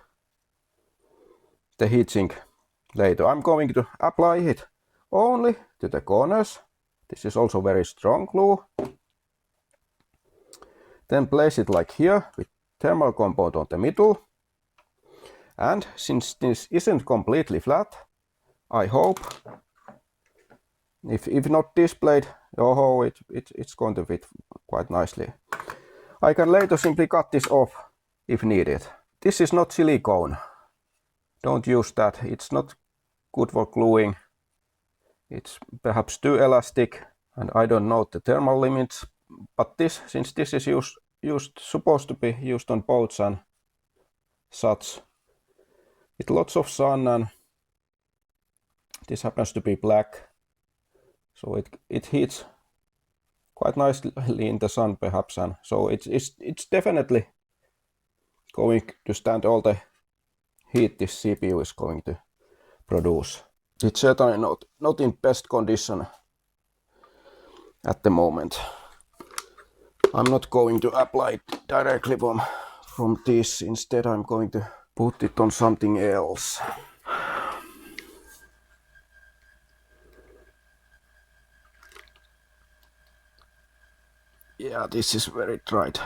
the heatsink later. I'm going to apply it only to the corners. This is also very strong glue. Then place it like here with thermal compound on the middle. And since this isn't completely flat, I hope, if not displayed, it's going to fit quite nicely. I can later simply cut this off if needed. This is not silicone. Don't use that. It's not good for gluing. It's perhaps too elastic, and I don't know the thermal limits. But since this is supposed to be used on boats and such, with lots of sun, and this happens to be black, so it heats quite nicely in the sun perhaps, and so it's definitely going to stand all the heat this CPU is going to produce. It's certainly not in best condition at the moment. I'm not going to apply it directly from this. Instead, I'm going to put it on something else. Yeah, this is very dried.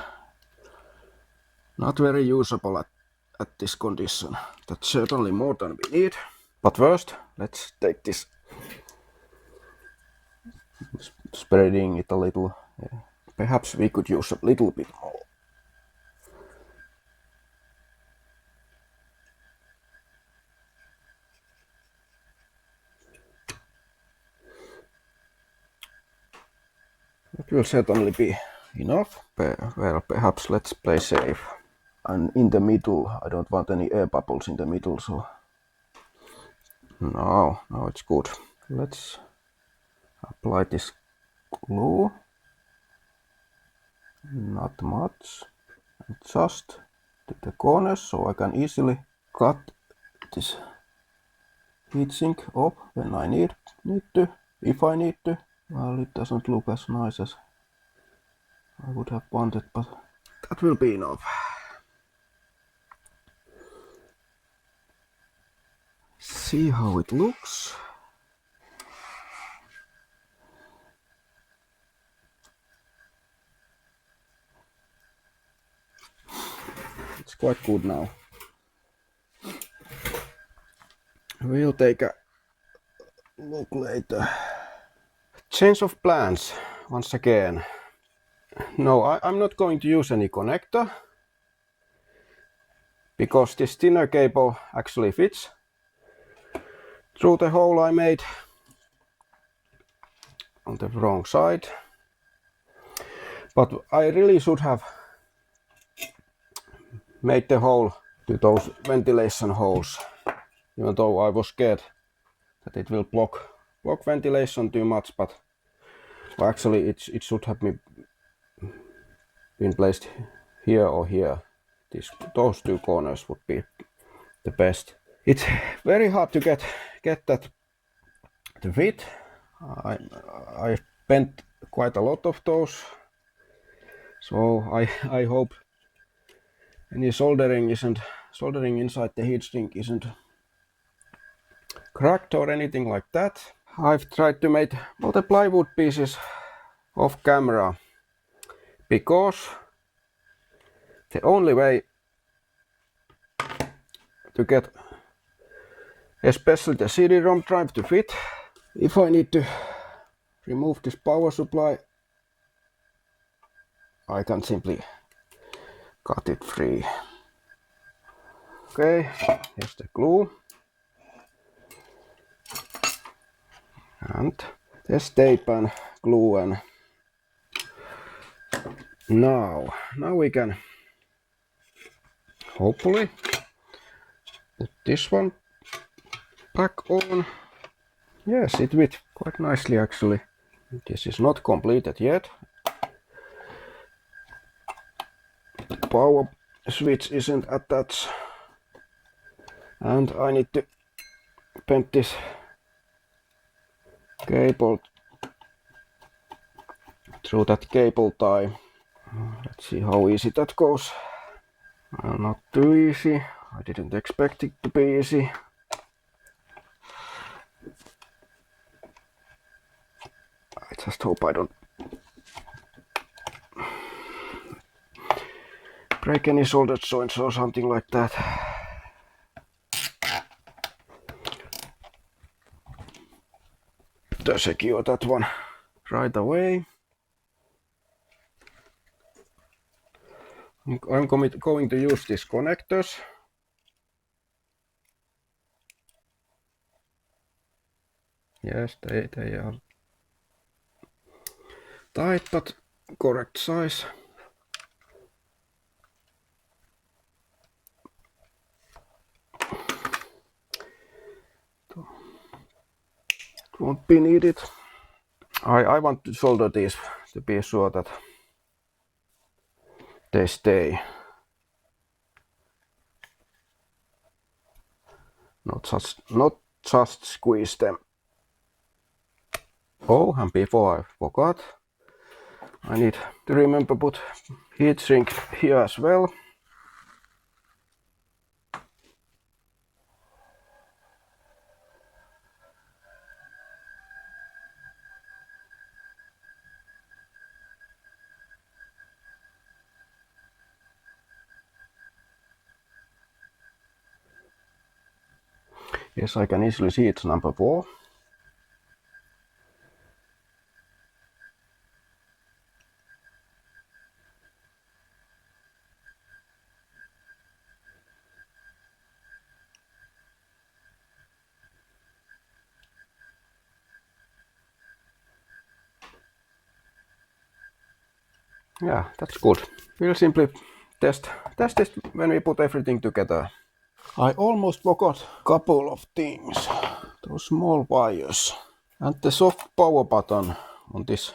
Not very usable at this condition. That's certainly more than we need. But first, let's take this, spreading it a little. Yeah. Perhaps we could use a little bit more. It will certainly be enough. Well, perhaps let's play safe. And in the middle, I don't want any air bubbles in the middle, so now it's good. Let's apply this glue. Not much, just to the corners, so I can easily cut this heatsink off when I need to, if I need to. Well, it doesn't look as nice as I would have wanted, but that will be enough. See how it looks. It's quite good now. We'll take a look later. Change of plans once again. No, I'm not going to use any connector, because this thinner cable actually fits through the hole I made on the wrong side. But I really should have made the hole to those ventilation holes, even though I was scared that it will block ventilation too much, but actually it should have been placed here or here. Those two corners would be the best. It's very hard to get that to fit. I bent quite a lot of those, so I hope any soldering inside the heatsink isn't cracked or anything like that. I've tried to make all the plywood pieces off camera, because the only way to get especially the CD-ROM drive to fit, if I need to remove this power supply, I can simply cut it free. Okay, here's the glue and there's tape and glue, and now we can hopefully put this one back on. Yes, it fits quite nicely actually. This is not completed yet. The power switch isn't attached, and I need to bend this cable through that cable tie. Let's see how easy that goes. Well, not too easy. I didn't expect it to be easy. I just hope I don't break any soldered joints or something like that. To secure that one right away. I'm going to use these connectors. Yes, they are tight but correct size. It won't be needed. I want to solder these to be sure that they stay. Not just squeeze them. Oh, and before I forgot, I need to remember put heat shrink here as well. Yes, I can easily see it's number 4. Yeah, that's good. We'll simply test this when we put everything together. I almost forgot a couple of things. Those small wires and the soft power button on this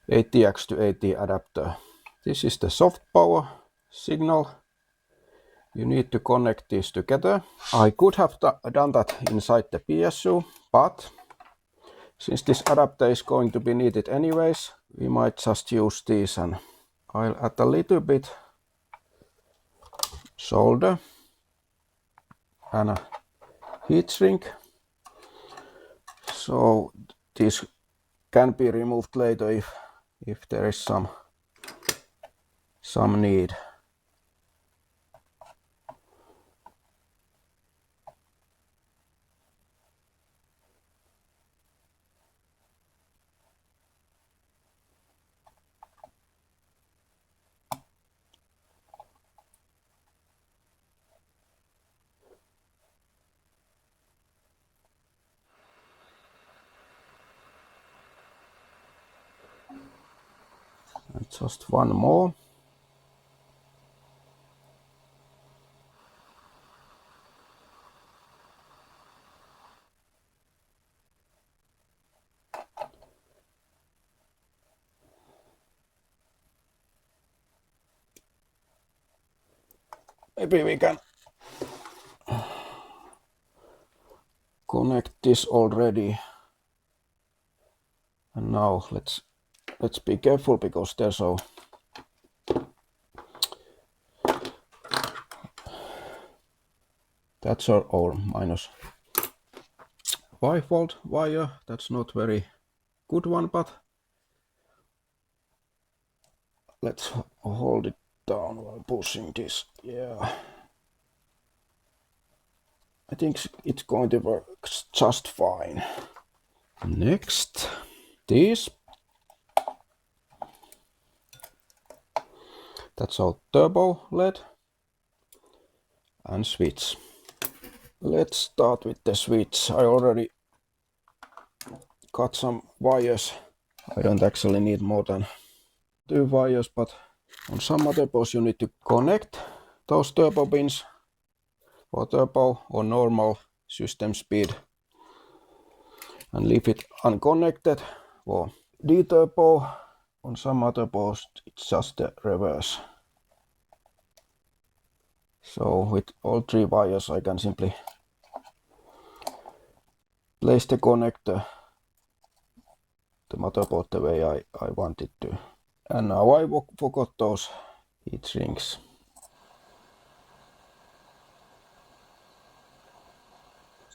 ATX to AT adapter. This is the soft power signal. You need to connect these together. I could have done that inside the PSU, but since this adapter is going to be needed anyways, we might just use these, and I'll add a little bit solder and a heat shrink, so this can be removed later if there is some need. And just one more. Maybe we can connect this already. And now let's be careful because there's a that's our minus 5-volt wire. That's not very good one, but let's hold it down while pushing this. Yeah, I think it's going to work just fine. Next, this. That's our turbo LED and switch. Let's start with the switch. I already got some wires. I don't actually need more than 2 wires, but on some motherboards you need to connect those turbo pins for turbo or normal system speed and leave it unconnected for D-turbo. On some motherboards it's just the reverse. So with all 3 wires I can simply place the connector the motherboard the way I want it to. And now I forgot those heat sinks.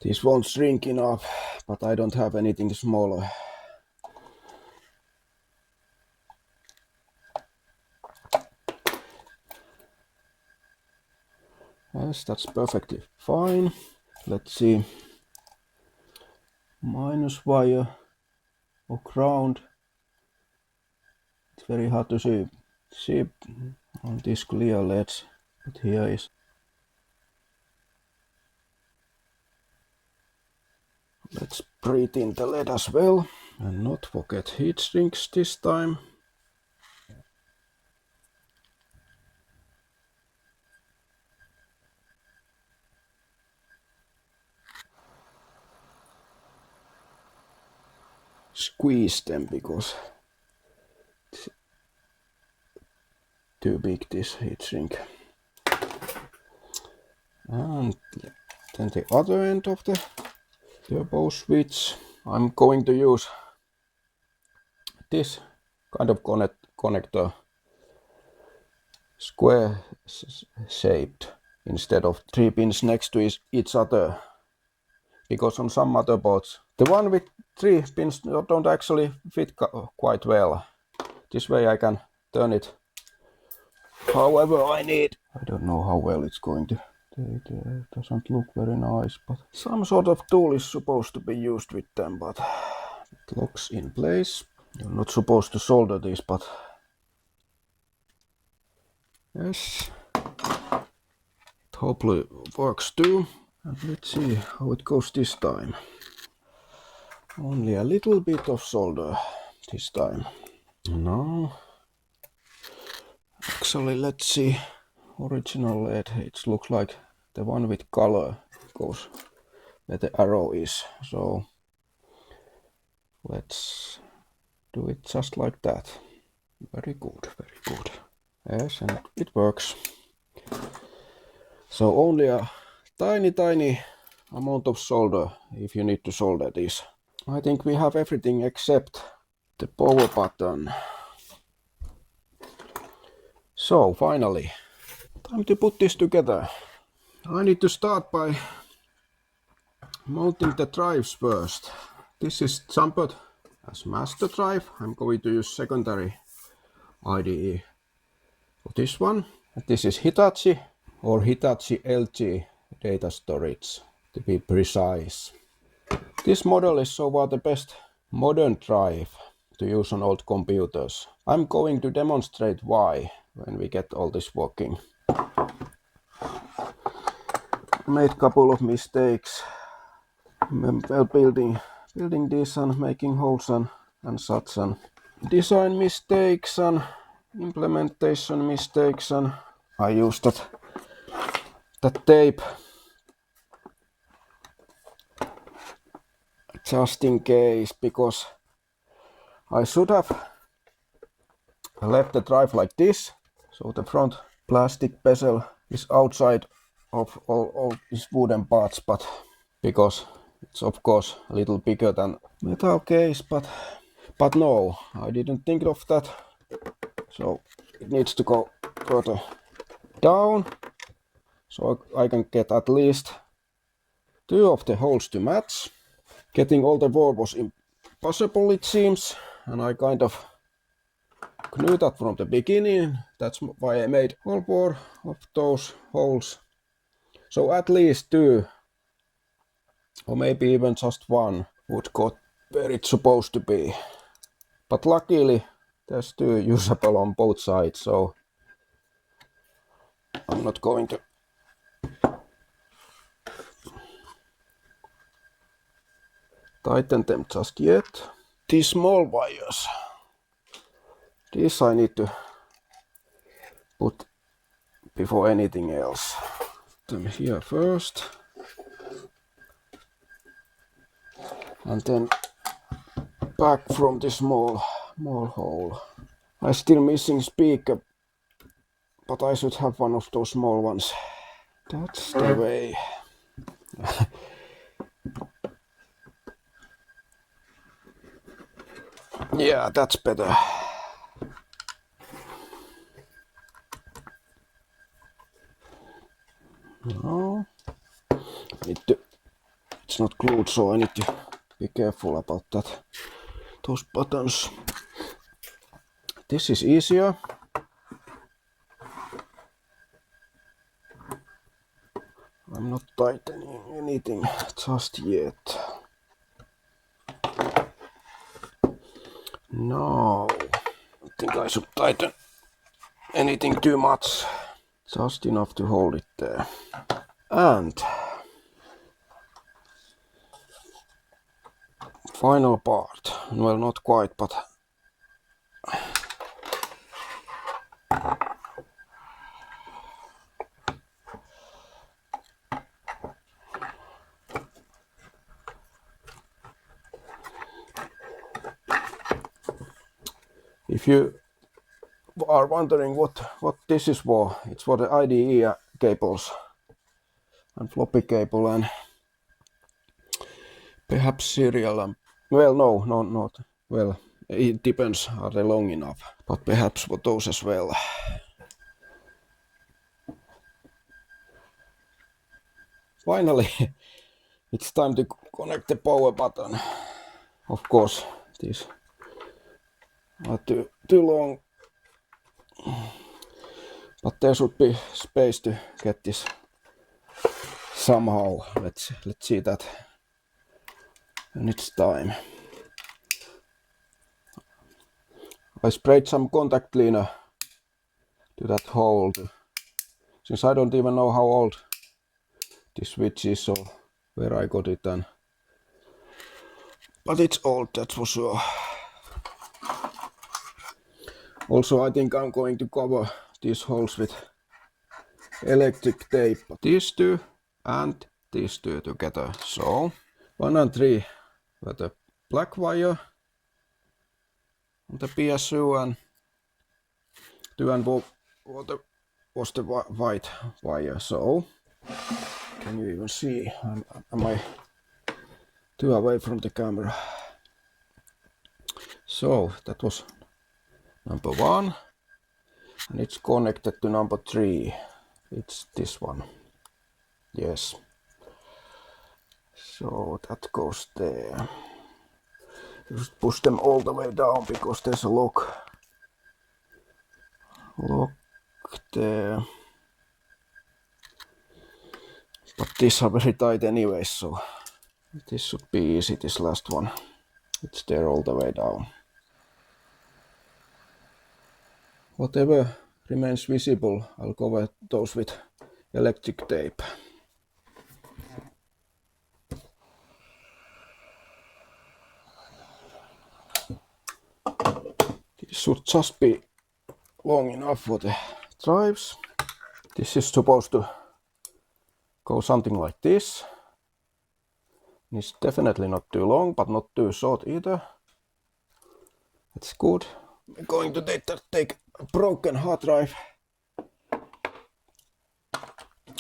This won't shrink enough, but I don't have anything smaller. Yes, that's perfectly fine. Let's see. Minus wire or ground. It's very hard to see on these clear LEDs, but here is. Let's breathe in the LED as well and not forget heat sinks this time. Squeeze them because it's too big, this heat sink. And then the other end of the turbo switch, I'm going to use this kind of connector, square shaped, instead of 3 pins next to each other, because on some motherboards the one with 3 pins don't actually fit quite well. This way I can turn it however I need. I don't know how well it's going to. It doesn't look very nice, but some sort of tool is supposed to be used with them, but it locks in place. You're not supposed to solder this, but yes, it hopefully works too. And let's see how it goes this time. Only a little bit of solder this time. No. Actually, let's see. Original LED, it looks like the one with color goes where the arrow is. So let's do it just like that. Very good, very good. Yes, and it works. So only a tiny amount of solder if you need to solder this. I think we have everything except the power button. So finally, time to put this together. I need to start by mounting the drives first. This is jumpered as master drive. I'm going to use secondary IDE for this one. This is Hitachi or Hitachi LG data storage, to be precise. This model is so far the best modern drive to use on old computers. I'm going to demonstrate why when we get all this working. Made a couple of mistakes while building this and making holes and such, and design mistakes and implementation mistakes, and I used that tape just in case, because I should have left the drive like this, so the front plastic bezel is outside of all these wooden parts, but because it's of course a little bigger than metal case, but no, I didn't think of that, so it needs to go further down, so I can get at least 2 of the holes to match. Getting all the board was impossible, it seems, and I kind of knew that from the beginning. That's why I made all 4 of those holes. So at least 2, or maybe even just 1, would go where it's supposed to be. But luckily there's 2 usable on both sides, so I'm not going to tighten them just yet. These small wires, these I need to put before anything else. Put them here first, and then back from the small hole. I'm still missing speaker, but I should have one of those small ones. That's the way. Yeah, that's better. No, it's not glued, so I need to be careful about that. Those buttons. This is easier. I'm not tightening anything just yet. No, I think I should tighten anything too much. Just enough to hold it there. And final part. Well, not quite, but if you are wondering what this is for, it's for the IDE cables and floppy cable and perhaps serial and well, no, not well. It depends, are they long enough, but perhaps for those as well. Finally, it's time to connect the power button. Of course, these are too long, but there should be space to get this somehow. Let's see that when it's time. I sprayed some contact cleaner to that hole, since I don't even know how old this switch is or where I got it, but it's old, that's for sure. Also, I think I'm going to cover these holes with electric tape. These two and these two together. So 1 and 3 were the black wire on the PSU, and 2 and 4 was the white wire. So can you even see? Am I too away from the camera? So that was number 1, and it's connected to number 3. It's this one. Yes. So that goes there. Just push them all the way down because there's a lock there. But these are very tight anyway, so this should be easy, this last one. It's there all the way down. Whatever remains visible, I'll cover those with electric tape. This should just be long enough for the drives. This is supposed to go something like this. It's definitely not too long, but not too short either. It's good. I'm going to take a broken hard drive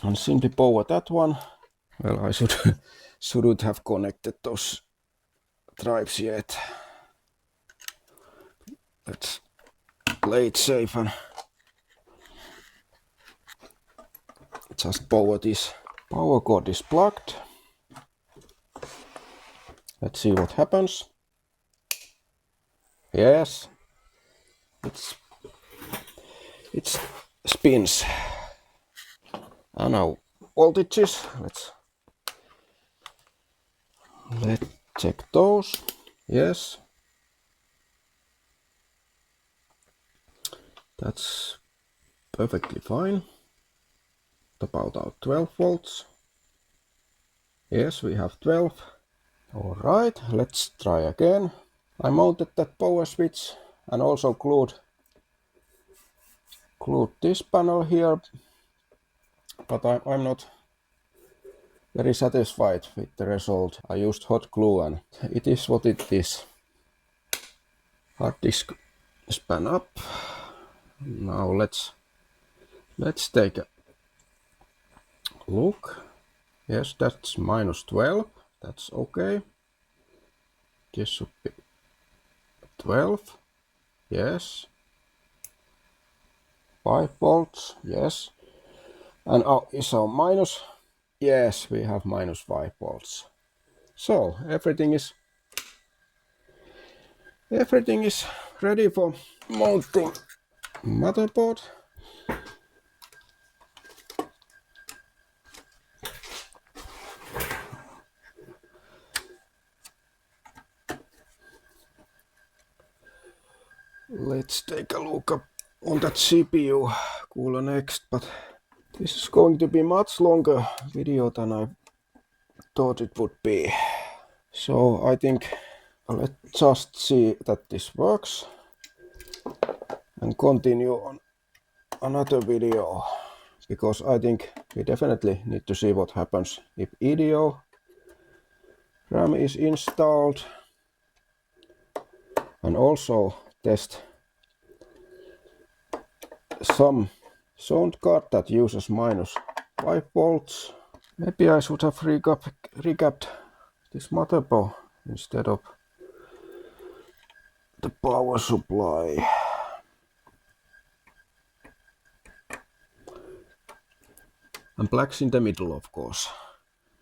and simply power that one. Well, I shouldn't have connected those drives yet. Let's play it safe and just power this. Power cord is plugged. Let's see what happens. Yes, it spins. And now voltages. Let's check those. Yes, that's perfectly fine. About our 12 volts. Yes, we have 12. All right, let's try again. I mounted that power switch and also glued this panel here, but I'm not very satisfied with the result. I used hot glue and it is what it is. Hard disk span up. Now let's take a look. Yes, that's minus 12. That's okay. This should be 12. Yes. 5 volts. Yes. And is our minus? Yes, we have minus 5 volts. So everything is ready for mounting motherboard. Let's take a look up on that CPU cooler next, but this is going to be much longer video than I thought it would be. So I think let's just see that this works and continue on another video, because I think we definitely need to see what happens if EDO RAM is installed, and also test some sound card that uses -5 volts. Maybe I should have recapped this motherboard instead of the power supply. And black's in the middle, of course.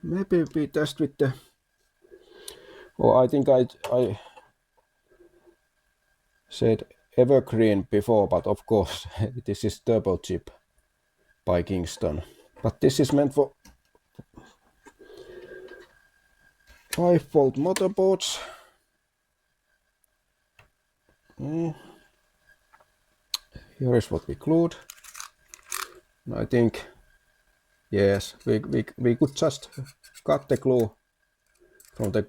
Maybe we test with the... Oh, I think I said Evergreen before, but of course this is Turbo Chip by Kingston. But this is meant for 5-volt motherboards. Here is what we glued. And I think, yes, we could just cut the glue from the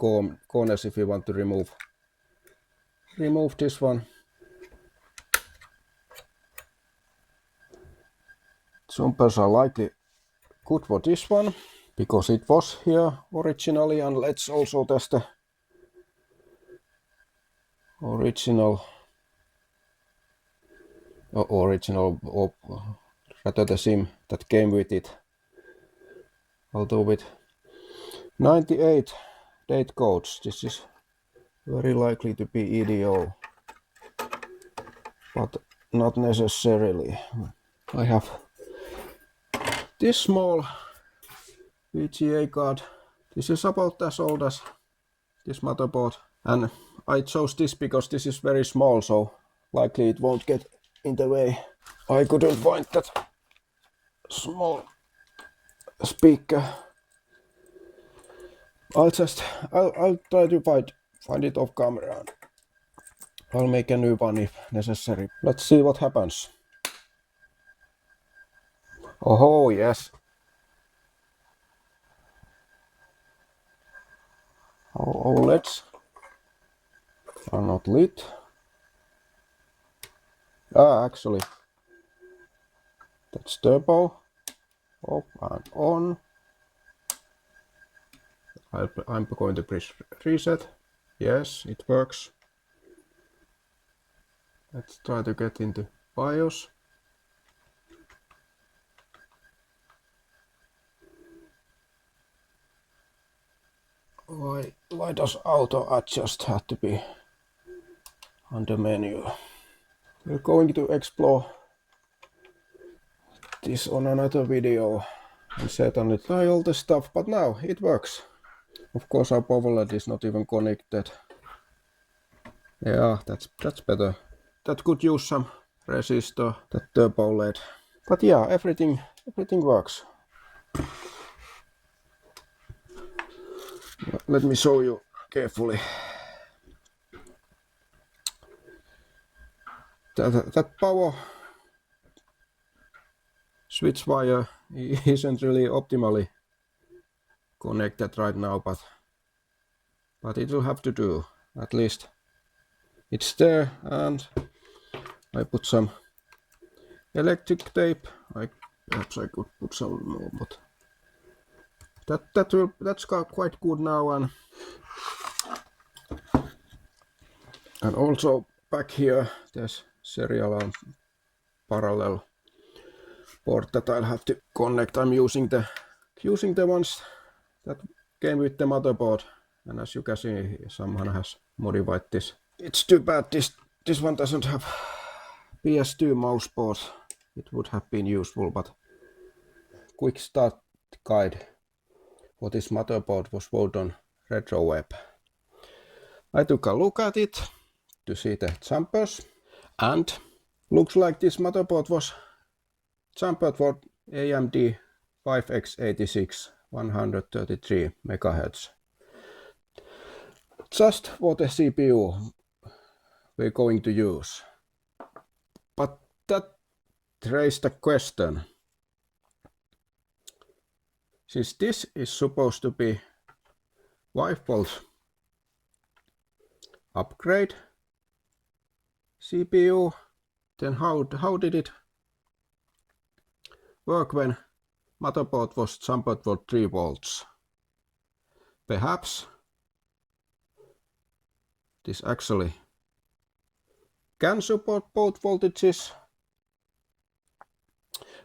corners if we want to remove this one. Jumpers are likely good for this one, because it was here originally, and let's also test the or rather the SIM that came with it. Although with 98 date codes, this is very likely to be EDO, but not necessarily. I have this small VGA card. This is about as old as this motherboard, and I chose this because this is very small, so likely it won't get in the way. I couldn't find that small speaker. I'll try to find it off camera. I'll make a new one if necessary. Let's see what happens. Oh yes. OLEDs are not lit. Actually, that's turbo. Off and on. I'm going to press reset. Yes, it works. Let's try to get into BIOS. Why does auto adjust have to be on the menu? We're going to explore this on another video and certainly try all the stuff, but now it works. Of course our power LED is not even connected. Yeah, that's better. That could use some resistor, that turbo LED. But yeah, everything works. Let me show you carefully. That power switch wire isn't really optimally connected right now, but it will have to do. At least it's there, and I put some electric tape. Perhaps I could put some more, but that's quite good now. And also back here there's serial and parallel port that I'll have to connect. I'm using the ones that came with the motherboard, and as you can see, someone has modified this. It's too bad this one doesn't have PS2 mouse port. It would have been useful, but quick start guide for this motherboard was found on RetroWeb. I took a look at it to see the jumpers, and looks like this motherboard was jumpered for AMD 5x86 133 MHz. Just for the CPU we're going to use. that raised a question. Since this is supposed to be 5-volt upgrade CPU, then how did it work when motherboard was jumpered for 3 volts? Perhaps this actually can support both voltages,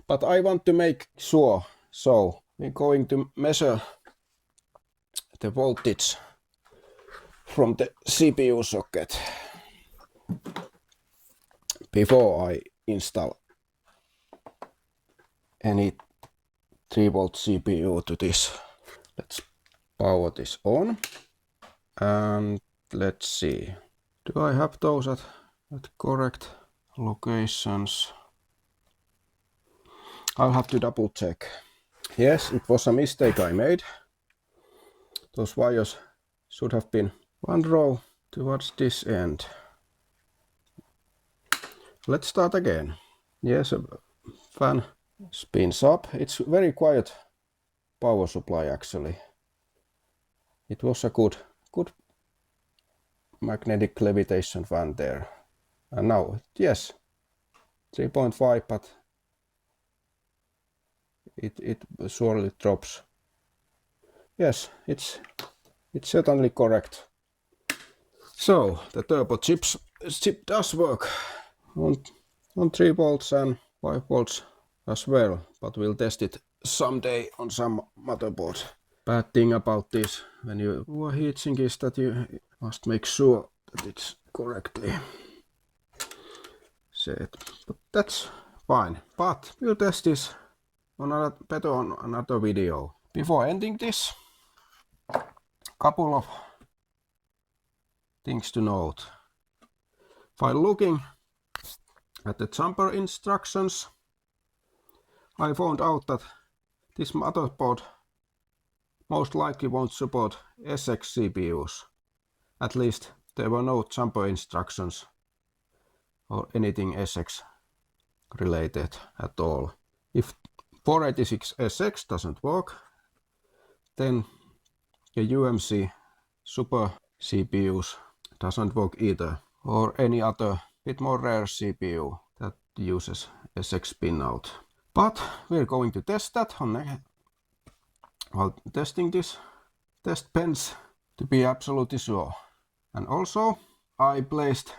but I want to make sure, so we're going to measure the voltage from the CPU socket before I install any 3-volt CPU to this. Let's power this on and let's see. Do I have those at correct locations? I'll have to double check. Yes, it was a mistake I made. Those wires should have been one row towards this end. Let's start again. Yes, a fan spins up. It's very quiet power supply actually. It was a good magnetic levitation fan there. And now, yes, 3.5, but it surely drops. Yes, it's certainly correct. So the turbo chip does work on 3 volts and 5 volts as well, but we'll test it someday on some motherboard. Bad thing about this when you do a heatsink is that you must make sure that it's correctly set. But that's fine. But we'll test this better on another video. Before ending this, couple of things to note. While looking at the jumper instructions, I found out that this motherboard most likely won't support SX CPUs. At least there were no jumper instructions or anything SX related at all. If 486SX doesn't work, then the UMC Super CPUs doesn't work either, or any other bit more rare CPU that uses SX pinout. But we're going to test that while testing this test pens to be absolutely sure. And also I placed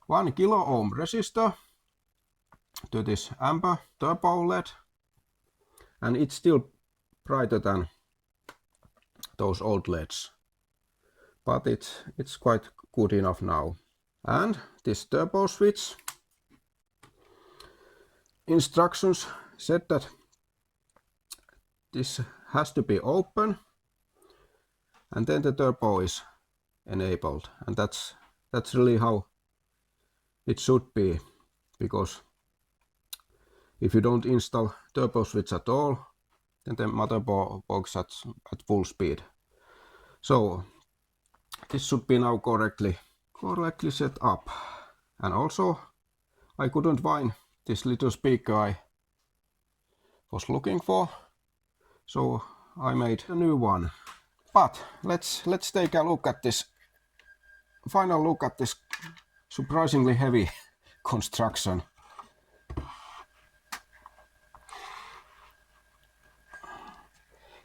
1 kilo ohm resistor to this amber turbo LED, and it's still brighter than those old LEDs, but it's quite good enough now. And this turbo switch instructions said that this has to be open and then the turbo is enabled, and that's really how it should be, because if you don't install turbo switch at all, then the motherboard works at full speed. So this should be now correctly set up. And also I couldn't find this little speaker I was looking for, so I made a new one. But let's take a look at this final look at this surprisingly heavy construction.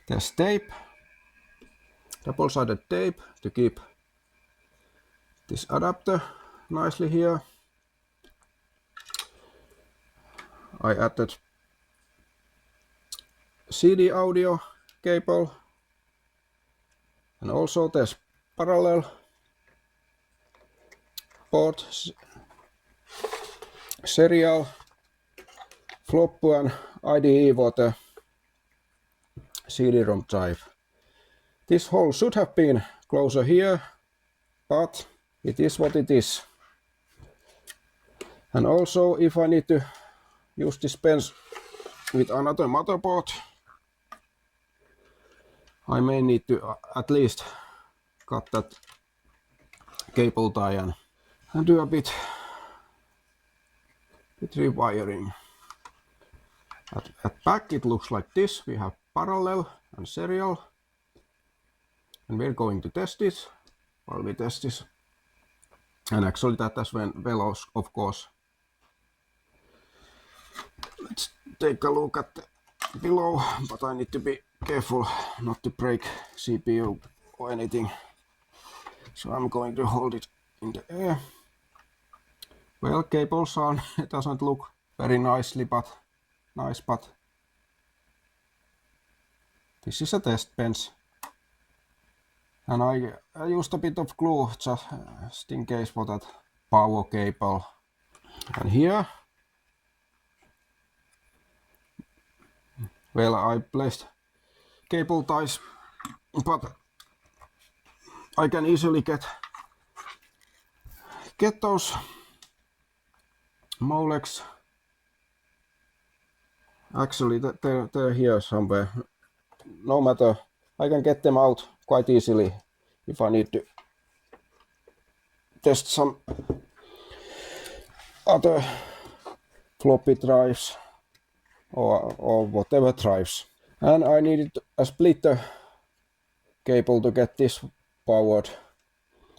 There's tape, double-sided tape to keep this adapter nicely here. I added CD audio cable, and also there's parallel port, serial, floppu and IDE for the CD-ROM drive. This hole should have been closer here, but it is what it is. And also, if I need to use this pens with another motherboard, I may need to at least cut that cable tie and do a bit with rewiring. At back it looks like this. We have parallel and serial, and we're going to test this while we test this. And actually that as well, of course. Let's take a look at the below, but I need to be careful not to break CPU or anything. So I'm going to hold it in the air. Well, cables on, it doesn't look very nicely, but nice, but this is a test bench. And I used a bit of glue just in case for that power cable. And here, well, I placed cable ties, but I can easily get those Molex. Actually, they're here somewhere. No matter, I can get them out quite easily if I need to test some other floppy drives or whatever drives. And I needed a splitter cable to get this powered.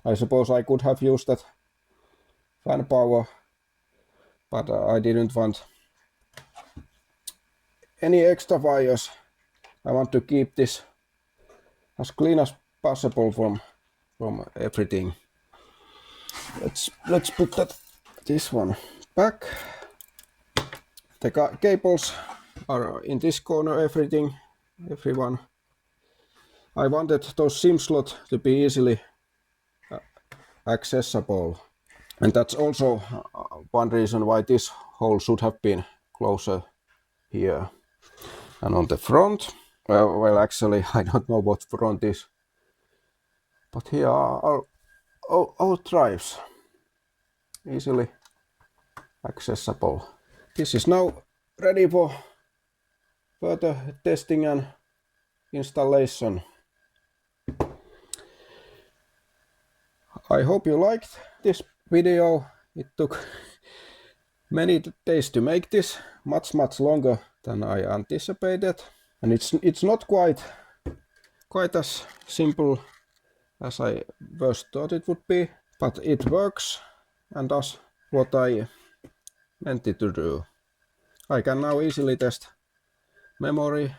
I suppose I could have used that fan power, but I didn't want any extra wires. I want to keep this as clean as possible from everything. Let's put this one back. The cables are in this corner, everyone. I wanted those SIM slots to be easily accessible. And that's also one reason why this hole should have been closer here. And on the front, well actually I don't know what front is, but here are our drives, easily accessible. This is now ready for further testing and installation. I hope you liked this video. It took many days to make this, much longer than I anticipated, and it's not quite as simple as I first thought it would be, but it works and does what I meant it to do. I can now easily test memory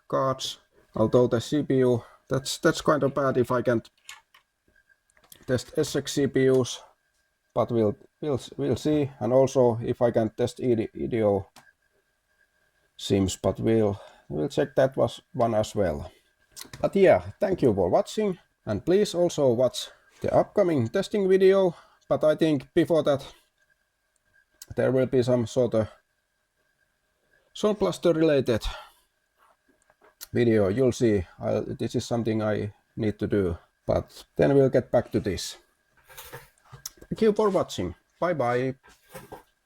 cards, although the CPU, that's kind of bad if I can't test SX CPUs, but we'll see, and also if I can test EDO SIMs, but we'll check that one as well. But yeah, thank you for watching, and please also watch the upcoming testing video, but I think before that there will be some sort of Sound Blaster related video. You'll see, this is something I need to do, but then we'll get back to this. Thank you for watching. Bye bye.